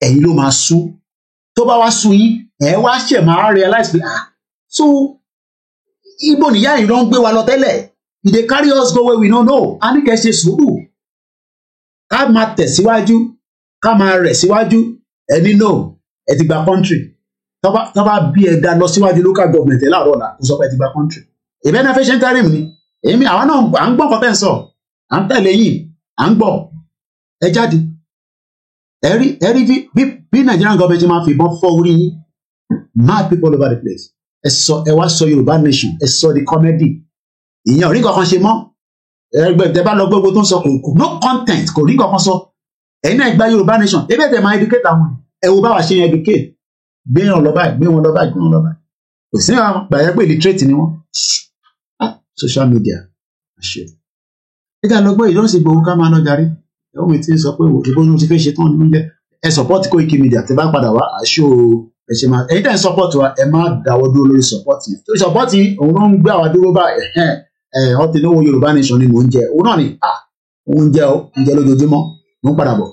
ẹ̀yin ló máa sú tó bá wá sú yín ẹ̀ wá ṣẹ̀ máa realize pé so ibo nìyá yìí ló ń gbé wa lọ tẹ́lẹ̀ e dey carry us go where we no know a ní kẹ́ ṣe sùúrù ká máa tẹ̀síwájú ká máa rẹ̀ síwájú ẹni no ẹ ti gba country tó bá bí ẹ dá lọ síwájú local government ẹ láàárọ̀ ọ̀la kó sọ pé ẹ ti gba country ìbẹ́ náà fẹ́ ṣe ń tarí mi ni èmi àwọn náà à ń gbọ́ nǹkan tẹ́ ń sọ à ń tẹ̀lé yìí à ń gbọ́ ẹ jáde ẹ rí bí Nigerian government máa fi ìbọn fọ́ orí yín mad people all over the place ẹ wá sọ Yorùbá nation ẹ sọ the comedy ìyẹn ò rí kankan ṣe mọ́ ẹgbẹ́ tẹ bá lọ gbogbo tó ń sọ kò no content kò rí kankan sọ ẹ̀yin náà gba Yorùbá nation ebe tẹ máa educate àwọn ẹ wo báwa ṣe yẹn educate gbé wọn lọ báyìí kò sí àwọn gbàyẹ pé illiterate ni wọn social media ṣe ẹgbẹ́ àlọ́gbọ́n ìjọ́sí gbòó ká máa lọ jarí ẹ̀wọ̀n mi ti sọ pé ìbò ní o ti fẹ́ ṣe tán ní oúnjẹ ẹ support Koiki Media tí bá padà wá àṣọ ẹ ṣe máa ẹ̀yin tẹ́ ń support wa ẹ má dáwọ́ dúró lórí support yìí torí support yìí òun ló ń gbé àwa dúró bá ọtí lówó Yorùbá nation ni mò ń jẹ òun náà ni oúnjẹ lójoojúmọ́ mò ń padà bọ̀.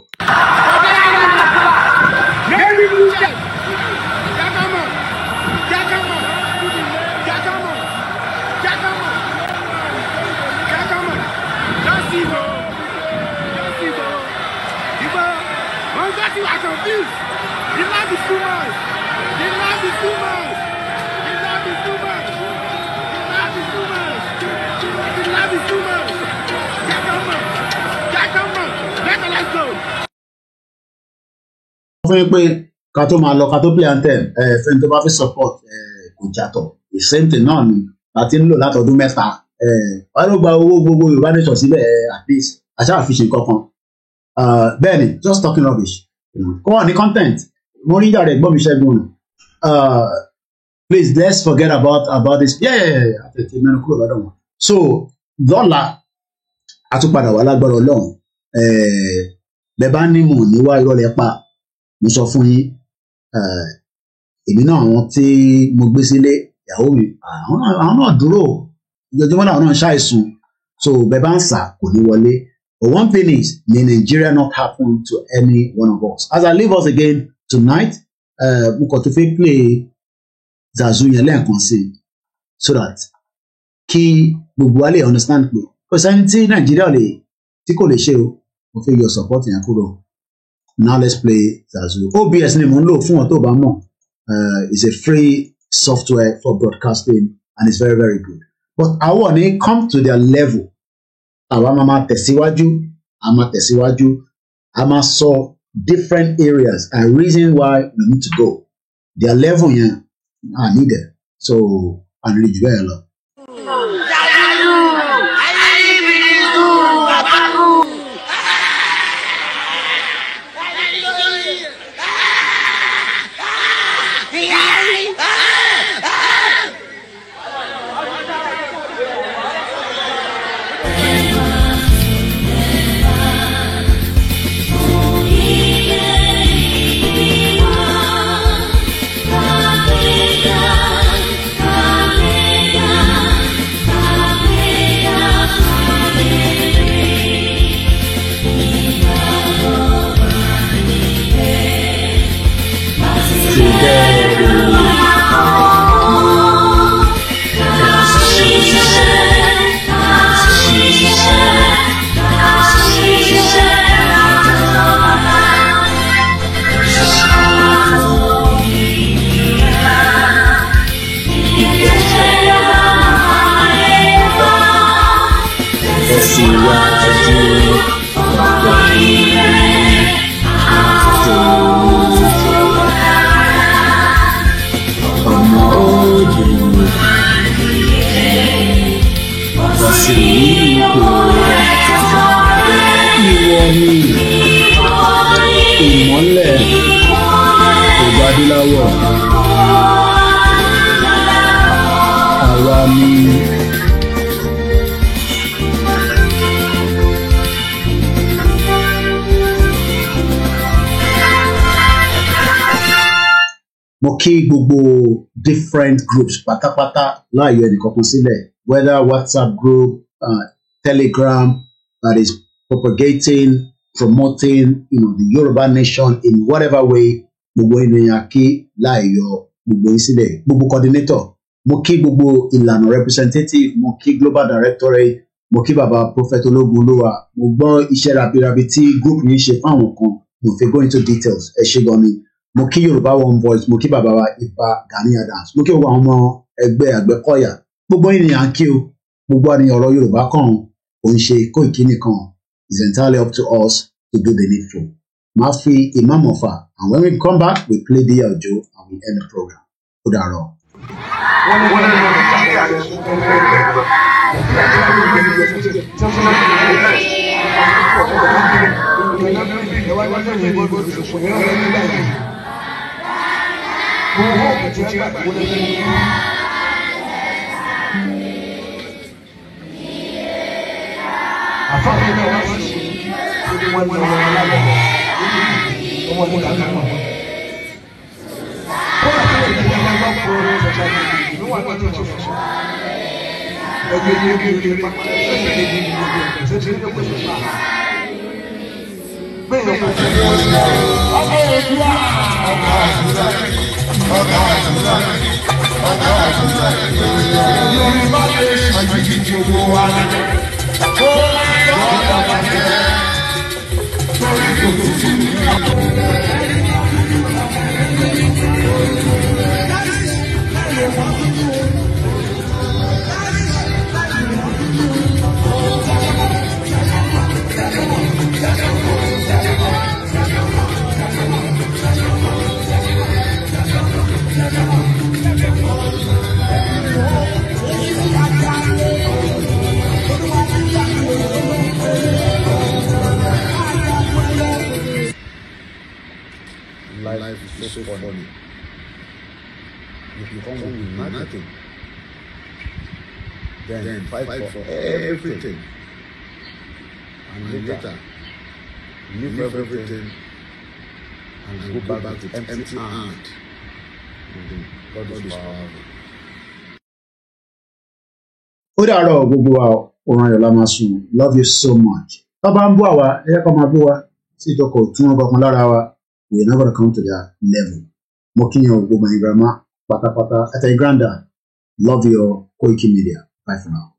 fún yín pé ká tó máa lọ ká tó play anthem fẹ́ni tó bá fi support kò jàtọ̀ the same thing náà ni láti ń lò látọdún mẹ́ta wọ́n ló gba owó gbogbo Yorùbá nation síbẹ̀ at least àṣà àfihàn kankan bẹ́ẹ̀ ni just talking rubbish kó wọ́n ní content mo rí ìjà rẹ̀ gbọ́ mi ṣẹ́gun please let's forget about this àtẹ̀tẹ̀ mẹ́nu kúrò lọ́dọ̀ wọn so dọ́là àtúpadà wà lágbára Ọlọ́run bẹ́ẹ̀ bá ní mò ní wá irọ́ lẹ́ pa mo sọ fún yín èmi náà àwọn tí mo gbé sílé ìyàwó mi àwọn náà dúró ìjọjọmọ làwọn náà ṣàìsùn so bẹ́ẹ̀ bá ń sà kò ní wọlé but one thing is may Nigeria not happen to any one of us as I leave us again tonight mo kàn tó fẹ́ play Zazu yẹn lẹ́ẹ̀kan sí so that kí gbogbo wa lè understand pé kò sẹ́ni tí Nàìjíríà tí kò lè ṣe o mo fẹ́ yọ support yẹn kúrò. Now let's play Zazu. OBS ni mo ń lò fún ọ tó bá mọ̀. It's a free software for broadcasting and it's very very good. But àwọn ní come to their level àwa máa tẹ̀síwájú a máa sọ different areas and reason why we need to go their level yẹn need it so a lè jù bẹ́ẹ̀ lọ. Mo kí gbogbo different groups pátápátá láàyò ẹnìkankan sílẹ̀ whether WhatsApp group, Telegram that is propagating, promoting, the Yoruba nation in whatever way. Gbogbo ènìyàn kí láàyò gbogbo yín sílẹ̀ gbogbo coordinator. Mo kí gbogbo ìlànà representative, mo kí global directorate, mo kí bàbá Prophet Ológunlúwa. Mo gbọ́ iṣẹ́ rabirabi tí group yìí ṣe fáwọn kan. Mo fẹ́ go into details. Ẹ ṣé gan ni. Mo kí Yorùbá One Voice, mo kí bàbá wa Ìbà Gani Adams, mo kí gbogbo àwọn ọmọ ẹgbẹ́ Àgbẹ̀kọ̀yà, gbogbo ènìyàn kí o, gbogbo àníyàn ọ̀rọ̀ Yorùbá kan ò ń ṣe Koiki nìkan, it's entirely up to us to do the needful. Máa fi Imam Ọ̀fà, and when we come back, we play the Ojo and we end the program. Ó dàárọ̀. Life is so funny. You come with nothing, then fight for everything, and later leave everything and go back with empty hand. God is powerful. Ó dàárọ̀ gbogbo wa ọ̀ràn ayọ̀ la máa sùn. Love you so much. Tó bá ń bú àwa ẹ̀yẹ́ kan máa bú wa sí ìjọkọ̀ tí wọ́n kankan lára wa. We are not going to come to their level. Mo kí yín o gbogbo ẹ̀yin grandma pátápátá. Àtẹ̀yìn granda. Love your Koiki Media. Bye for now.